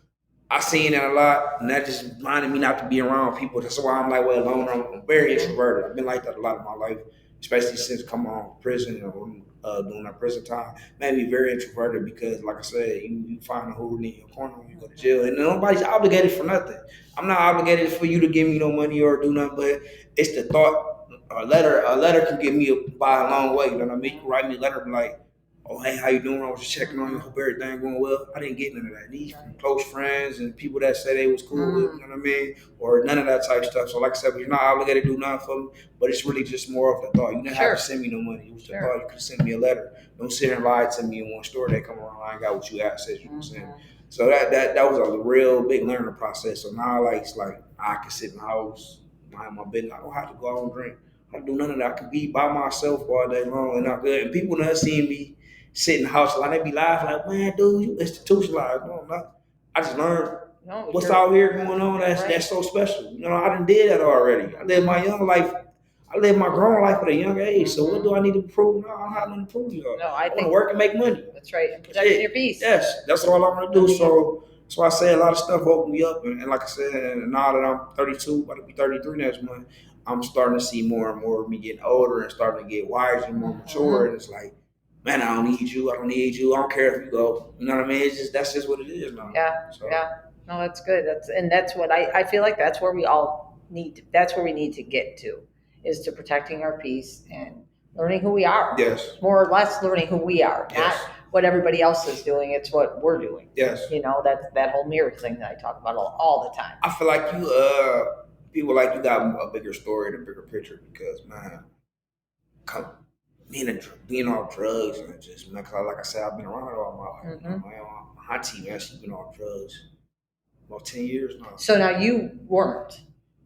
S2: I seen that a lot, and that just reminded me not to be around people. That's why I'm like, well, alone. I'm very introverted. I've been like that a lot of my life, especially since coming out of prison or doing that prison time. Made me very introverted because, like I said, you find a hole in your corner when you go to jail, and nobody's obligated for nothing. I'm not obligated for you to give me no money or do nothing, but it's the thought. A letter can get me by a long way. You know what I mean? You can write me a letter like, oh, hey, how you doing? I was just checking on you. Hope everything going well. I didn't get none of that. These from close friends and people that say they was cool with, you know what I mean? Or none of that type stuff. So like I said, you're not obligated to do nothing for me, but it's really just more of the thought. You didn't have to send me no money. It was the thought. You could send me a letter. Don't sit here and lie to me in one store. They come around, I ain't got what you asked. You know what I'm saying? So that was a real big learning process. So now like it's like I can sit in the house, mind my business. I don't have to go out and drink. I don't do none of that. I can be by myself all day long and not good. And people not seeing me sit in the house, like they be laughing, like, man, dude, you institutionalized. No, I'm not. I just learned what's out here going on. That's so special. You know, I done did that already. I lived my young life. I lived my grown life at a young age. So what do I need to prove? No, I don't have nothing to prove y'all. No, I want to work and make money.
S1: That's right. And protecting your peace.
S2: Yes, that's all I'm gonna do. So I say a lot of stuff woke me up, and like I said, now that I'm 32, about to be 33 next month, I'm starting to see more and more of me getting older and starting to get wiser and more mature. And it's like, man, I don't need you. I don't need you. I don't care if you go. You know what I mean? It's just that's just what it is now.
S1: Yeah. So. Yeah. No, that's good. That's what I feel like that's where we all need. That's where we need to get to, is to protecting our peace and learning who we are.
S2: Yes.
S1: More or less learning who we are, not what everybody else is doing. It's what we're doing.
S2: Yes.
S1: You know, that's that whole mirror thing that I talk about all the time.
S2: I feel like people like you got a bigger story and a bigger picture because, man, being on drugs and just, man, cause like I said, I've been around it all my life. My auntie, man, she's been on drugs about 10 years now.
S1: So now you weren't?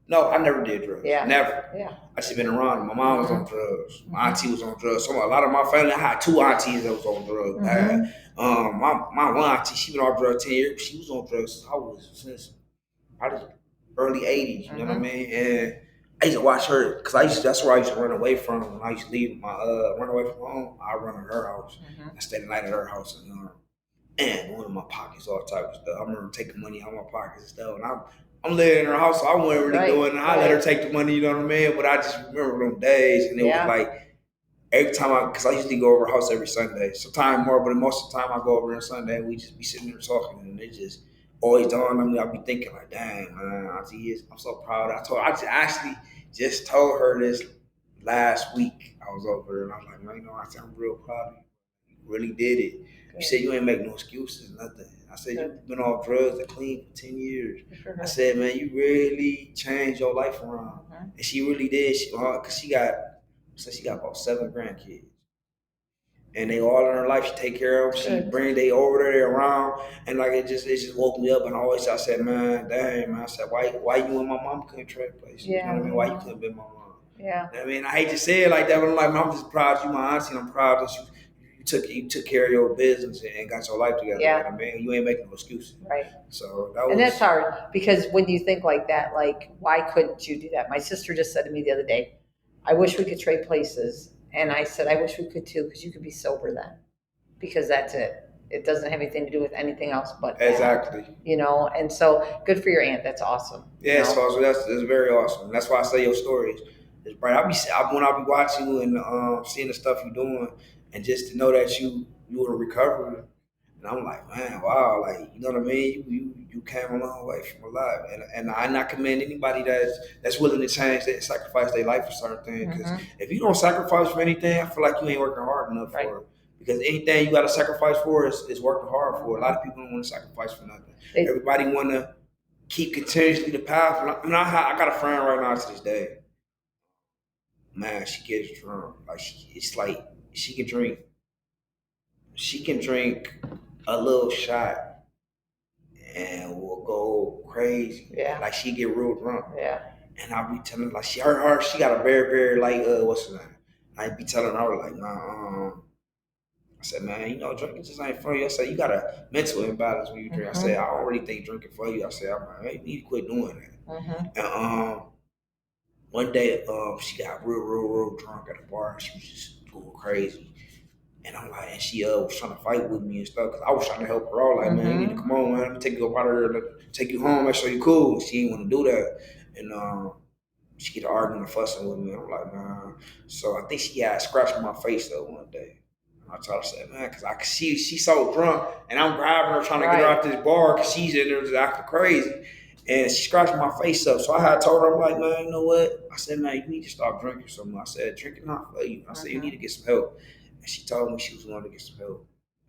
S2: No, I never did drugs.
S1: Yeah.
S2: Never.
S1: Yeah.
S2: I just been around. My mom was on drugs. My auntie was on drugs. So a lot of my family, I had two aunties that was on drugs. My one auntie, she been on drugs 10 years, but she was on drugs since probably early 80s, you know what I mean? And I used to watch her because that's where I used to run away from. When I used to leave run away from home, I run to her house. I stayed the night at her house and one of my pockets, all type of stuff. I remember taking money out of my pockets and stuff. And I'm living in her house, so I wasn't really doing it. I let her take the money, you know what I mean? But I just remember them days, and it was like every time because I usually go over her house every Sunday. Sometimes more, but most of the time I go over on Sunday, we just be sitting there talking, and it just always dawned on me. I'll be thinking like, dang, man, Auntie, I'm so proud. I actually just told her this last week. I was over there, and I was like, man, you know, I'm real proud of you. You really did it. You said you ain't make no excuses, nothing. I said you've been off drugs and clean for 10 years. I said, man, you really changed your life around. And she really did. Because she got about 7 grandkids. And they all in her life, she take care of them. She bring they over there around. And like it just woke me up. And I said, man, dang, man. I said, why you and my mom couldn't trade places? You know what I mean? Why you couldn't be my mom?
S1: Yeah.
S2: You know what I mean? I hate to say it like that, but I'm like, I'm just proud of you, my auntie, and I'm proud that you took care of your business and got your life together. Yeah. You know what I mean? You ain't making no excuses.
S1: Right.
S2: So
S1: and that's hard because when you think like that, like, why couldn't you do that? My sister just said to me the other day, I wish we could trade places. And I said, I wish we could too, because you could be sober then. Because that's it. It doesn't have anything to do with anything else but
S2: exactly.
S1: That, you know, and so good for your aunt. That's awesome.
S2: Yeah, so that's very awesome. That's why I say your stories. It's bright. When I be watching you and seeing the stuff you're doing, and just to know that you were recovering, and I'm like, man, wow, like, you know what I mean? You came a long way from a lot, and I not commend anybody that's willing to change that, sacrifice their life for certain things. Because if you don't sacrifice for anything, I feel like you ain't working hard enough for it. Because anything you got to sacrifice for is working hard for. A lot of people don't want to sacrifice for nothing. Everybody want to keep continuously the path. I got a friend right now to this day. Man, she gets drunk. Like it's like she can drink. She can drink a little shot and will go crazy.
S1: Yeah.
S2: Like she get real drunk.
S1: Yeah.
S2: And I'll be telling her, like she got a very, very like what's her name? I'd be telling her like, nah, I said, man, you know, drinking just ain't for you. I said, you got a mental imbalance when you drink. I said, I don't really think drinking for you. I said, I'm like, hey, you need to quit doing that. And one day, she got real drunk at a bar and she was just going crazy. And I'm like, and she was trying to fight with me and stuff because I was trying to help her out. Like, man, you need to come on, man. Let me take you up out of here, take you home, make sure you cool. And she didn't want to do that. And she get arguing and fussing with me. I'm like, nah. So I think she had scratched my face though one day. And I told her, I said, man, because I could see she's so drunk and I'm grabbing her trying to get her out this bar because she's in there just acting crazy. And she scratched my face up. So I had told her, I'm like, man, you know what? I said, man, you need to stop drinking so much. I said, drinking not for you. I said, you need to get some help. And she told me she was going to get some help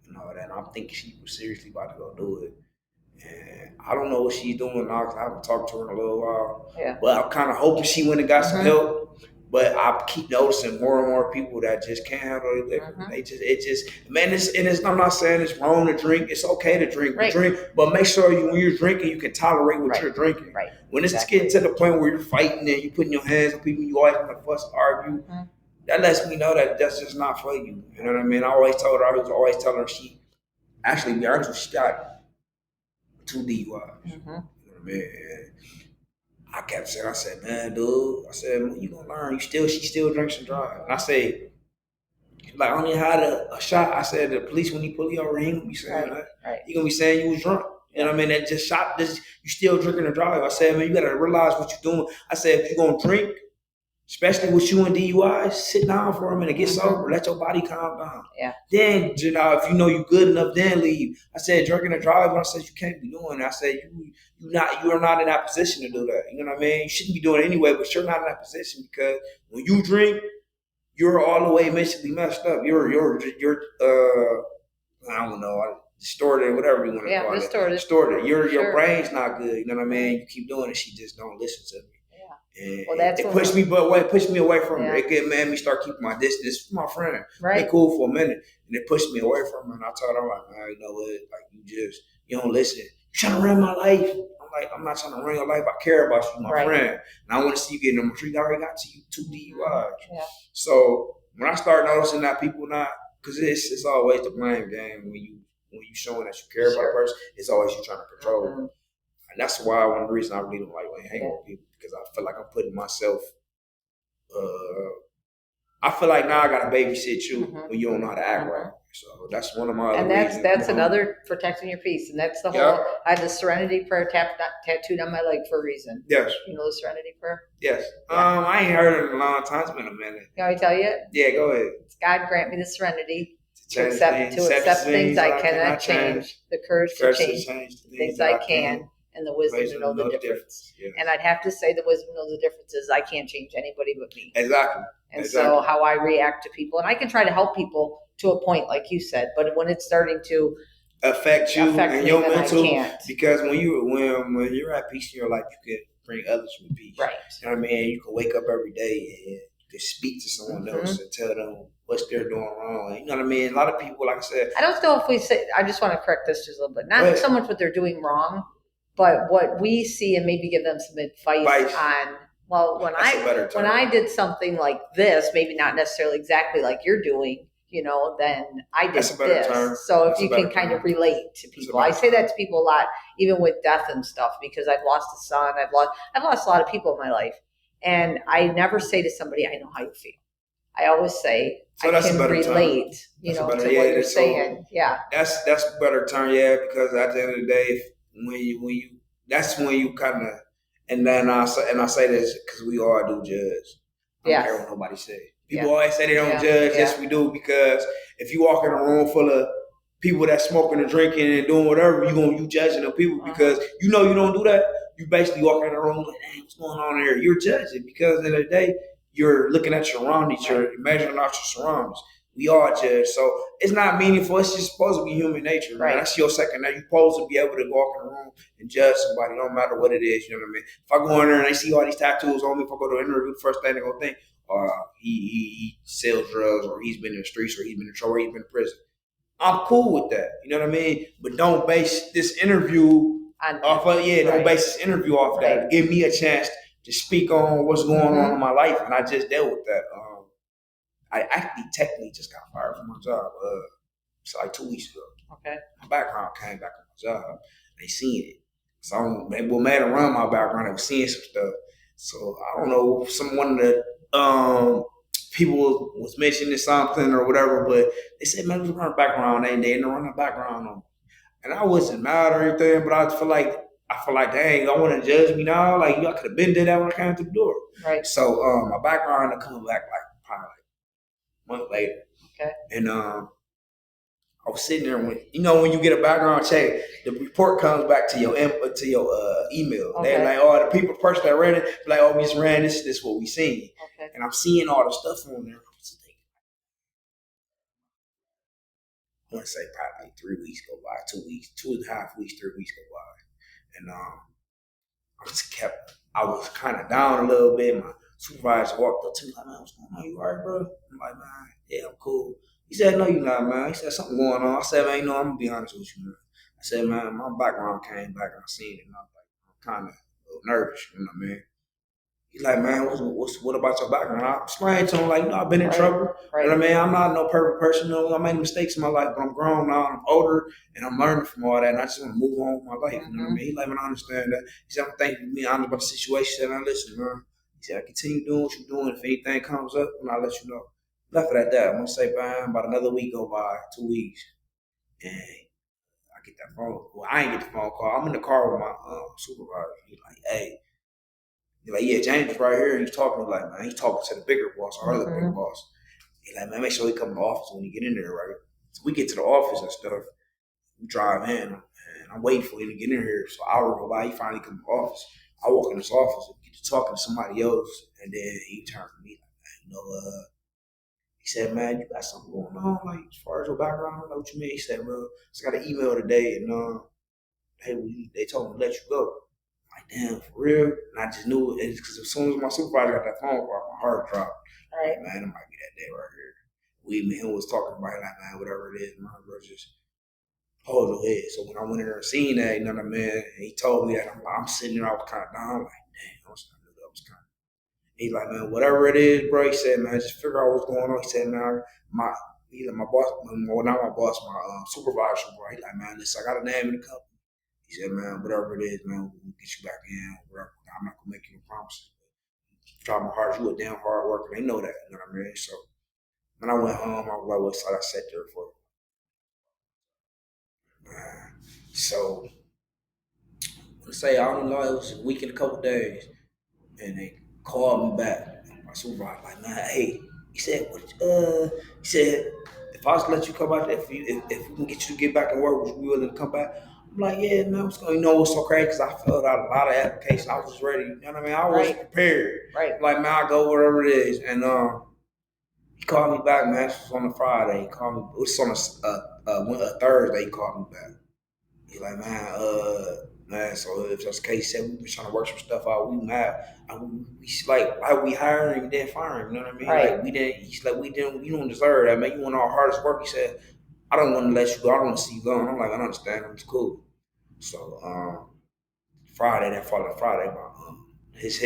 S2: and all that. And I'm thinking she was seriously about to go do it. And I don't know what she's doing now because I haven't talked to her in a little while. Yeah. But I'm kind of hoping she went and got some help. But I keep noticing more and more people that just can't handle the liquor. I'm not saying it's wrong to drink. It's okay to drink, but make sure when you're drinking, you can tolerate what you're drinking. Right. When it's getting to the point where you're fighting and you're putting your hands on people, you always want to fuss, argue. That lets me know that that's just not for you. You know what I mean? I was always telling her she, actually, to be honest with you, she got 2 DUIs. You know what I mean? And I kept saying, I said, man, dude, I said, when you gonna learn? She still drinks and drives. And I say, like, I only had a shot. I said, the police, when he pull you over, he ain't gonna be saying that. Right. He gonna be saying you was drunk. You know what I mean? That just shot this, you still drinking and drive. I said, man, you gotta realize what you're doing. I said, if you're gonna drink, especially with you and DUIs, sit down for a minute, get sober, let your body calm down. Yeah. Then, you know, if you know you good enough, then leave. I said, drinking and driving, I said, you can't be doing that. I said, you're not in that position to do that. You know what I mean? You shouldn't be doing it anyway, but you're not in that position because when you drink, you're all the way mentally messed up. You're I don't know, distorted, whatever you want to call it. Distorted. Your brain's not good. You know what I mean? You keep doing it, she just don't listen to me. And it pushed me away from her. It made me start keeping my distance. This is my friend. Right. They're cool for a minute. And it pushed me away from her. And I told her, I'm like, man, you know what? Like, you don't listen. You're trying to run my life. I'm like, I'm not trying to run your life. I care about you, my friend. And I want to see you get number 3. I already got to you 2 DUIs. Yeah. So when I start noticing that people not, because it's always the blame game when you showing that you care about a person, it's always you trying to control them. And that's why one of the reasons I really don't like hanging with people, because I feel like I'm putting myself, I feel like now I got to babysit you when you don't know how to act right. So that's one of my other reasons. And that's another protecting your peace. And that's the whole, I had the Serenity Prayer tattooed on my leg for a reason. Yes. You know the Serenity Prayer? Yes. Yeah. I ain't heard it in a long time. It's been a minute. You want me to tell you it? Yeah, go ahead. It's God grant me the serenity to accept things I cannot change, the courage to change things I can, and the wisdom to know the difference. Yes. And I'd have to say the wisdom to know the difference is I can't change anybody but me. Exactly. And so how I react to people, and I can try to help people to a point, like you said, but when it's starting to affect you and your mental, because when you're at peace in your life, you can bring others with peace. Right. You know what I mean? You can wake up every day and you can speak to someone else and tell them what they're doing wrong. You know what I mean? A lot of people, like I said, I don't know if we say, I just want to correct this just a little bit. Not so much what they're doing wrong, but what we see, and maybe give them some advice on, well, when I did something like this, maybe not necessarily exactly like you're doing, you know, then I did this. So if you can kind of relate to people. I say that to people a lot, even with death and stuff, because I've lost a son, I've lost a lot of people in my life. And I never say to somebody, I know how you feel. I always say, I can relate, you know, to what you're saying. Yeah. That's a better term, because at the end of the day, when you that's when you kind of, and then I say this because we all do judge. I don't care what nobody say. People always say they don't judge. Yes, we do, because if you walk in a room full of people that smoking and drinking and doing whatever, you judging them people because you know you don't do that. You basically walk in a room like, hey, what's going on here? You're judging because at the end of the day, you're looking at your surroundings, you're measuring out your surroundings. We all judge. So it's not meaningful. It's just supposed to be human nature, man.
S1: Right.
S2: That's your second nature. You're supposed to be able to walk in the room and judge somebody, no matter what it is. You know what I mean? If I go in there and they see all these tattoos on me, if I go to an interview, the first thing they're gonna think, he sells drugs, or he's been in the streets, or he's been in trouble, or he's been in prison. I'm cool with that. You know what I mean? But don't base this interview off of don't base this interview off that. Give me a chance to speak on what's going on in my life, and I just dealt with that. I actually technically just got fired from my job. It's like 2 weeks ago.
S1: Okay.
S2: My background came back on my job. They seen it. So they were mad around my background. They were seeing some stuff. So I don't know, one of the people was mentioning something or whatever, but they said, man, let's run a background. They didn't run a background on me. And I wasn't mad or anything, but I feel like, dang, y'all want to judge me now? Like, y'all could have been did that when I came through the door.
S1: Right.
S2: So my background will come back like probably like a month later.
S1: Okay.
S2: And I was sitting there when you get a background check, the report comes back to your email. Okay. They're like, the person that read it, like, we just ran this is what we seen. Okay. And I'm seeing all the stuff on there. I want to say probably like 3 weeks go by, 2 weeks, 2.5 weeks, 3 weeks go by. And I was kind of down a little bit. My supervisor walked up to me like, man, what's going on? You all right, bro? I'm like, man, yeah, I'm cool. He said, no, you're not, man. He said, something going on. I said, man, I'm going to be honest with you, man. I said, man, my background came back and I seen it. And I was like, I'm kind of a little nervous, you know what I mean? He's like, man, what about your background? I explained to him, like, I've been in trouble. Right. You know what I mean? I'm not no perfect person. I made mistakes in my life, but I'm grown now. I'm older, and I'm learning from all that, and I just want to move on with my life. You know what I mean? He's like, man, I understand that. He said, I'm thinking me honest about the situation. He said, man, listen, man. He said, I continue doing what you're doing. If anything comes up, then I'll let you know. Left it at that. I'm going to say, man, about another week go by, 2 weeks, and I get that phone. Well, I ain't get the phone call. I'm in the car with my supervisor. He's like, hey. He's like, yeah, James is right here. And he's talking to like, man, he's talking to the bigger boss, our other big boss. He's like, man, make sure he come to the office when you get in there, right? So we get to the office and stuff. We drive in, and I'm waiting for him to get in here. So an hour go by, he finally comes to the office. I walk in this office and get to talking to somebody else, and then he turned to me like, man, he said, man, you got something going on, like as far as your background, I don't know what you mean. He said, well, I just got an email today, and they told me to let you go. Like, damn, for real? And I just knew it because as soon as my supervisor got that phone call, my heart dropped. All right. Like, man, it might be that day right here. Him was talking about it, like, man, whatever it is, man, bro, just hold your head. So when I went in there and seen that, you know what I mean, and he told me that, I'm sitting there, I was kind of down, like, damn, I knew that was kind of. He's like, man, whatever it is, bro, he said, man, just figure out what's going on. He said, man, my boss, well, not my boss, my supervisor, bro, he's like, man, listen, I got a name in the company. He said, man, whatever it is, man, we'll get you back in. Whatever. I'm not going to make you no promises. Try my hardest. You a damn hard worker. They know that. You know what I mean? So when I went home, I was like, well, so I sat there for so let's say, I don't know, it was a week and a couple days. And they called me back. My supervisor like, man, hey, he said, if I was to let you come out there, if we can get you to get back and work, would you be willing to come back? I'm like, yeah, man, what's going on? You know what's so crazy? Because I filled out a lot of applications. I was ready. You know what I mean? I was prepared. Right. Like, man, I'll go wherever it is. And he called me back, man. This was on a Friday. He called me. It was on a Thursday. He called me back. He's like, man, so if that's the case, he said we've been trying to work some stuff out. We mad. He's like, why we hiring him and then firing him? You know what I mean? Right. Like, we didn't. He's like, you don't deserve that, man. You want our hardest work. He said, I don't want to let you go. I don't want to see you going. I'm like, I understand. It's cool. So that following Friday, his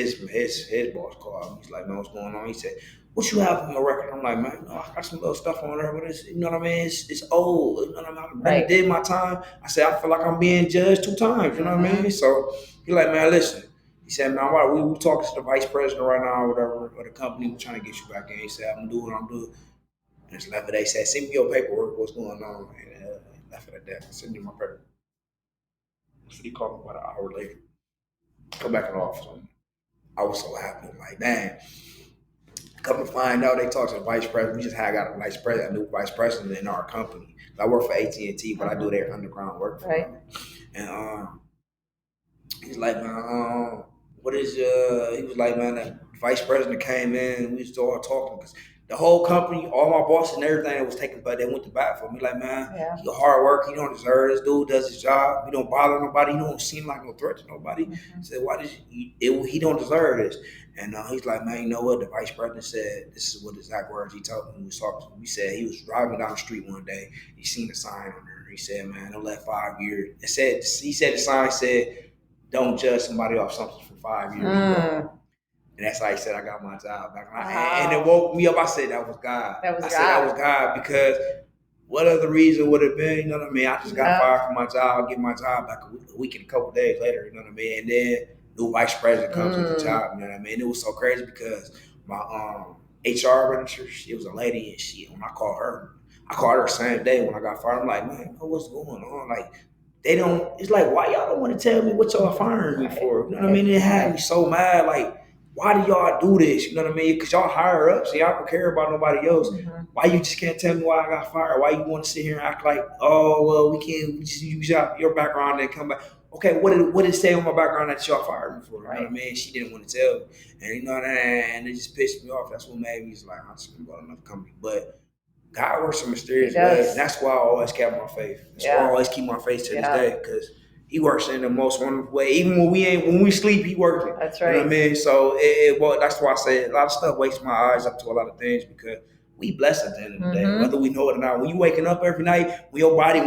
S2: boss called me. He's like, man, what's going on? He said, what you have on your record? I'm like, man, I got some little stuff on there, but it's, you know what I mean? It's old. You know what I mean? I did my time. I said, I feel like I'm being judged 2 times. You know what I mean? So he's like, man, listen. He said, man, we talking to the vice president right now, or whatever, or the company. We're trying to get you back in. He said, I'm doing what I'm doing. And it's left it. They said, send me your paperwork. What's going on? And left it at that. Send me my paperwork. So he called me about an hour later. Come back in the office. I was so happy. I'm like, dang. Come to find out, they talked to the vice president. We just had got a new vice president in our company. I work for AT&T, but I do their underground work for them. And he's like, man, he was like, man, the vice president came in. We started talking because the whole company, all my bosses and everything that was taking, but they went to bat for me. Like, man,
S1: Yeah.
S2: he a hard worker. He don't deserve this. Dude does his job. He don't bother nobody. He don't seem like no threat to nobody.
S1: Mm-hmm.
S2: He said, why did he don't deserve this? And he's like, man, you know what? The vice president said, this is what the exact words he told me when we was talking to him. He said he was driving down the street one day. He seen a sign on there. He said, man, don't let 5 years. He said the sign said, don't judge somebody off something for 5 years ago. And that's how he said I got my job back. Wow. And it woke me up. I said that was God. I said that was God because what other reason would it have been? You know what I mean? I just got fired from my job, get my job back a week and a couple of days later. You know what I mean? And then new vice president comes with the job. You know what I mean? It was so crazy because my HR manager, she was a lady, and when I called her the same day when I got fired. I'm like, man, what's going on? Like, they don't. It's like, why y'all don't want to tell me what y'all firing me for? You know what I mean? It had me so mad. Like, why do y'all do this? You know what I mean? Because y'all higher up, so y'all don't care about nobody else. Mm-hmm. Why you just can't tell me why I got fired? Why you want to sit here and act like, oh, well, we just use your background and come back. Okay, what did it say on my background that y'all fired me for? You know what I mean? She didn't want to tell me. And you know that, and it just pissed me off. That's what made me just like, I'm just going to go to another company. But God works in mysterious ways. And that's why I always kept my faith. That's why I always keep my faith to this day, because he works in the most wonderful way. Even when we sleep, he works it.
S1: That's right.
S2: You know what I mean? So well, that's why I say a lot of stuff wakes my eyes up to a lot of things, because we blessed at the end of the day, whether we know it or not. When you waking up every night, when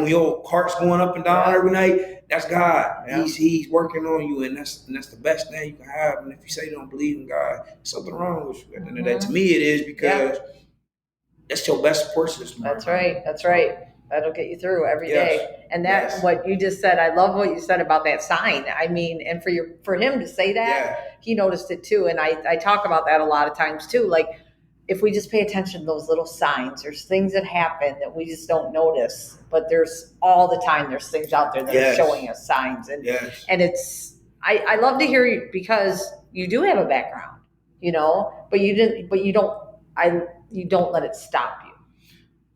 S2: your heart's going up and down every night, that's God. Yeah. He's working on you, and that's the best thing you can have. And if you say you don't believe in God, there's something wrong with you. At the end of the day, to me, it is, because that's your best support system.
S1: That's right. That's right. That'll get you through every day. And that's what you just said. I love what you said about that sign. I mean, and for him to say that, he noticed it too. And I talk about that a lot of times too. Like, if we just pay attention to those little signs, there's things that happen that we just don't notice, but there's all the time, there's things out there that are showing us signs. And and it's, I love to hear you, because you do have a background, you know, but you don't let it stop you.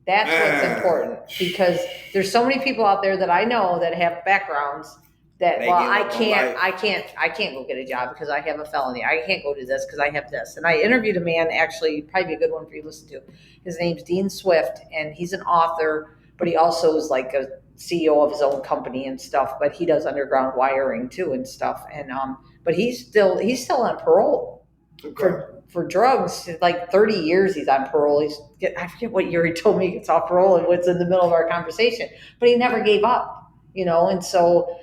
S1: That's what's important, because there's so many people out there that I know that have backgrounds that, well, I can't go get a job because I have a felony. I can't go do this because I have this. And I interviewed a man, actually, probably a good one for you to listen to. His name's Dean Swift, and he's an author, but he also is like a CEO of his own company and stuff. But he does underground wiring too and stuff. And but he's still on parole for drugs. Like 30 years he's on parole. I forget what year he told me he gets off parole and what's in the middle of our conversation. But he never gave up, you know. And so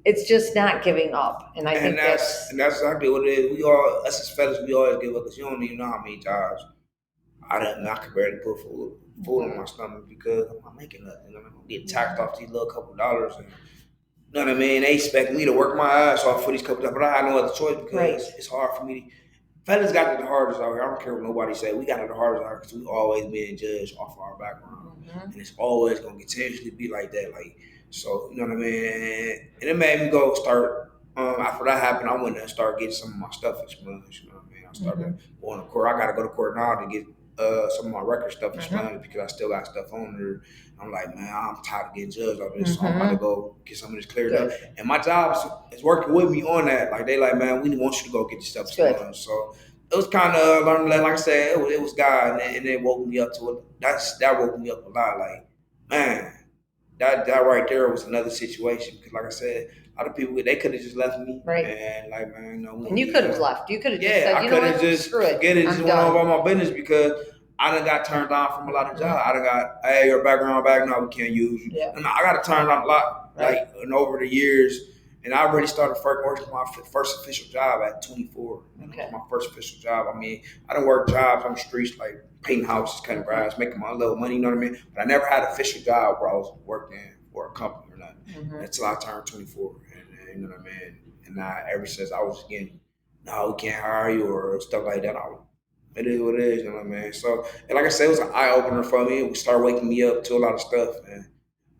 S1: it's just not giving up. And I think that's
S2: exactly what it is. We all, us as fellas, we always give up, because you don't even know how many times I could barely put food in my stomach because I'm not making nothing. I'm gonna get taxed off these little couple dollars, and you know what I mean? They expect me to work my ass off for these couple dollars, but I have no other choice, because it's hard for me. Fellas got it the hardest out here. I don't care what nobody say. We got it the hardest out here because we always being judged off our background, and it's always gonna continuously be like that. Like, so, you know what I mean? And it made me go start, after that happened, I went and started getting some of my stuff expunged, you know what I mean? I started going to court. I got to go to court now to get some of my record stuff expunged, because I still got stuff on there. I'm like, man, I'm tired of getting judged over this, so I'm about to go get some of this cleared up. And my job is working with me on that. Like, they like, man, we want you to go get your stuff expunged. So it was kind of learning, like I said, it was God, and it woke me up to it. That woke me up a lot. Like, man, that right there was another situation, because, like I said, a lot of people, they could have just left me, and like, man, no.
S1: And you could have left. You could have just said, you know what, screw it.
S2: Forget it, just went on about my business, because I done got turned down from a lot of jobs. I done got, hey, your background back now, we can't use you. And I got turned down a lot, like, and over the years. And I already started working my first official job at 24. That was my first official job. I mean, I done worked jobs on the streets, like painting houses, cutting grass, making my little money, you know what I mean? But I never had an official job where I was working for a company or nothing until I turned 24. And you know what I mean? And ever since I was getting, no, we can't hire you or stuff like that, it is what it is, you know what I mean? So, and like I said, it was an eye-opener for me. It started waking me up to a lot of stuff. And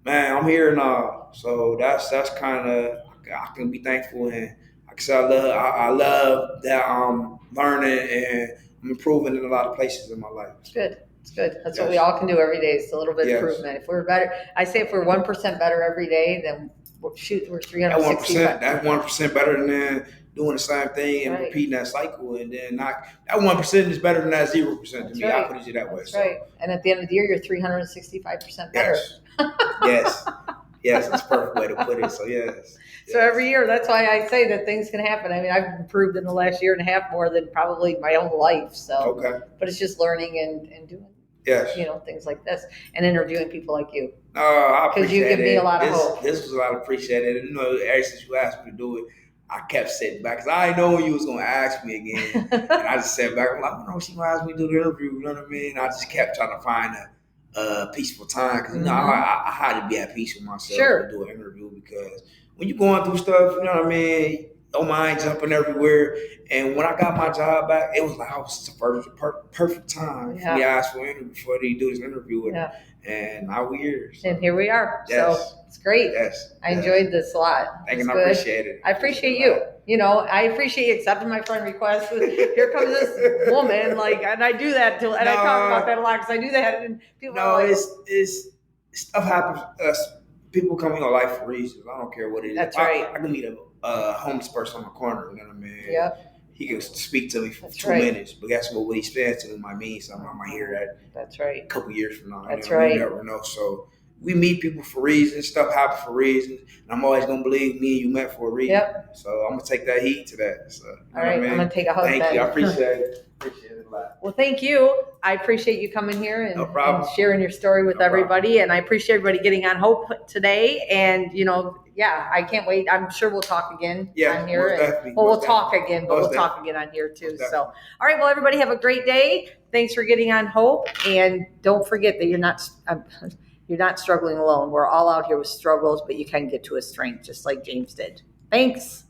S2: man, I'm here now. So that's kind of, I can be thankful, and like I said, I love that I'm learning and I'm improving in a lot of places in my life.
S1: It's good. It's good. That's what we all can do every day. It's a little bit of improvement. If we're better, I say if we're 1% better every day, then we're 365.
S2: That 1% better than doing the same thing and
S1: Right.
S2: repeating that cycle. And then that 1% is better than that 0% to
S1: That's
S2: me.
S1: right.
S2: I put it that way.
S1: That's
S2: So
S1: right. And at the end of the year, you're 365% better.
S2: yes, yes, that's a perfect way to put it. So yes.
S1: So every year, that's why I say that things can happen. I mean, I've improved in the last year and a half more than probably my whole life. So,
S2: Okay.
S1: but it's just learning and doing,
S2: Yes.
S1: things like this and interviewing people like you.
S2: I
S1: Because you
S2: appreciate
S1: give me a lot of
S2: this.
S1: hope.
S2: This was a lot appreciated. Ever since you asked me to do it, I kept sitting back because I didn't know when you was gonna ask me again, and I just sat back. I'm like, I don't know, she gonna ask me to do the interview. You know what I mean? I just kept trying to find a peaceful time because I had to be at peace with myself to do an interview because when you're going through stuff, you know what I mean. Your mind jumping everywhere, and when I got my job back, it was like I was the perfect time for me to ask for an interview before they do this interview with me. And now we're here. So.
S1: And here we are.
S2: Yes.
S1: So it's great.
S2: Yes.
S1: I enjoyed this a lot.
S2: Thank you. I appreciate it.
S1: I appreciate you. I appreciate you accepting my friend request. Here comes this woman, and I do that and I talk about that a lot because I do that, and people are like,
S2: it's stuff happens. People come in your life for reasons. I don't care what it is.
S1: That's right.
S2: I can meet a homeless person on the corner. You know what I mean?
S1: Yep.
S2: He can speak to me for 2 minutes, but guess what? What he says to me might mean something. I might hear that.
S1: That's right.
S2: A couple years from now.
S1: That's right.
S2: You never know. So we meet people for reasons. Stuff happens for reasons. And I'm always gonna believe me and you met for a reason.
S1: Yep.
S2: So I'm gonna take that heat to that. So,
S1: all right, I'm gonna take a hug.
S2: Thank you. I appreciate it. Appreciate it a lot.
S1: Well, thank you. I appreciate you coming here and sharing your story with everybody. Problem. And I appreciate everybody getting on Hope today. And I can't wait. I'm sure we'll talk again on here. We'll talk again, but we'll talk again on here too. So, all right. Well, everybody have a great day. Thanks for getting on Hope. And don't forget that you're not struggling alone. We're all out here with struggles, but you can get to a strength just like James did. Thanks.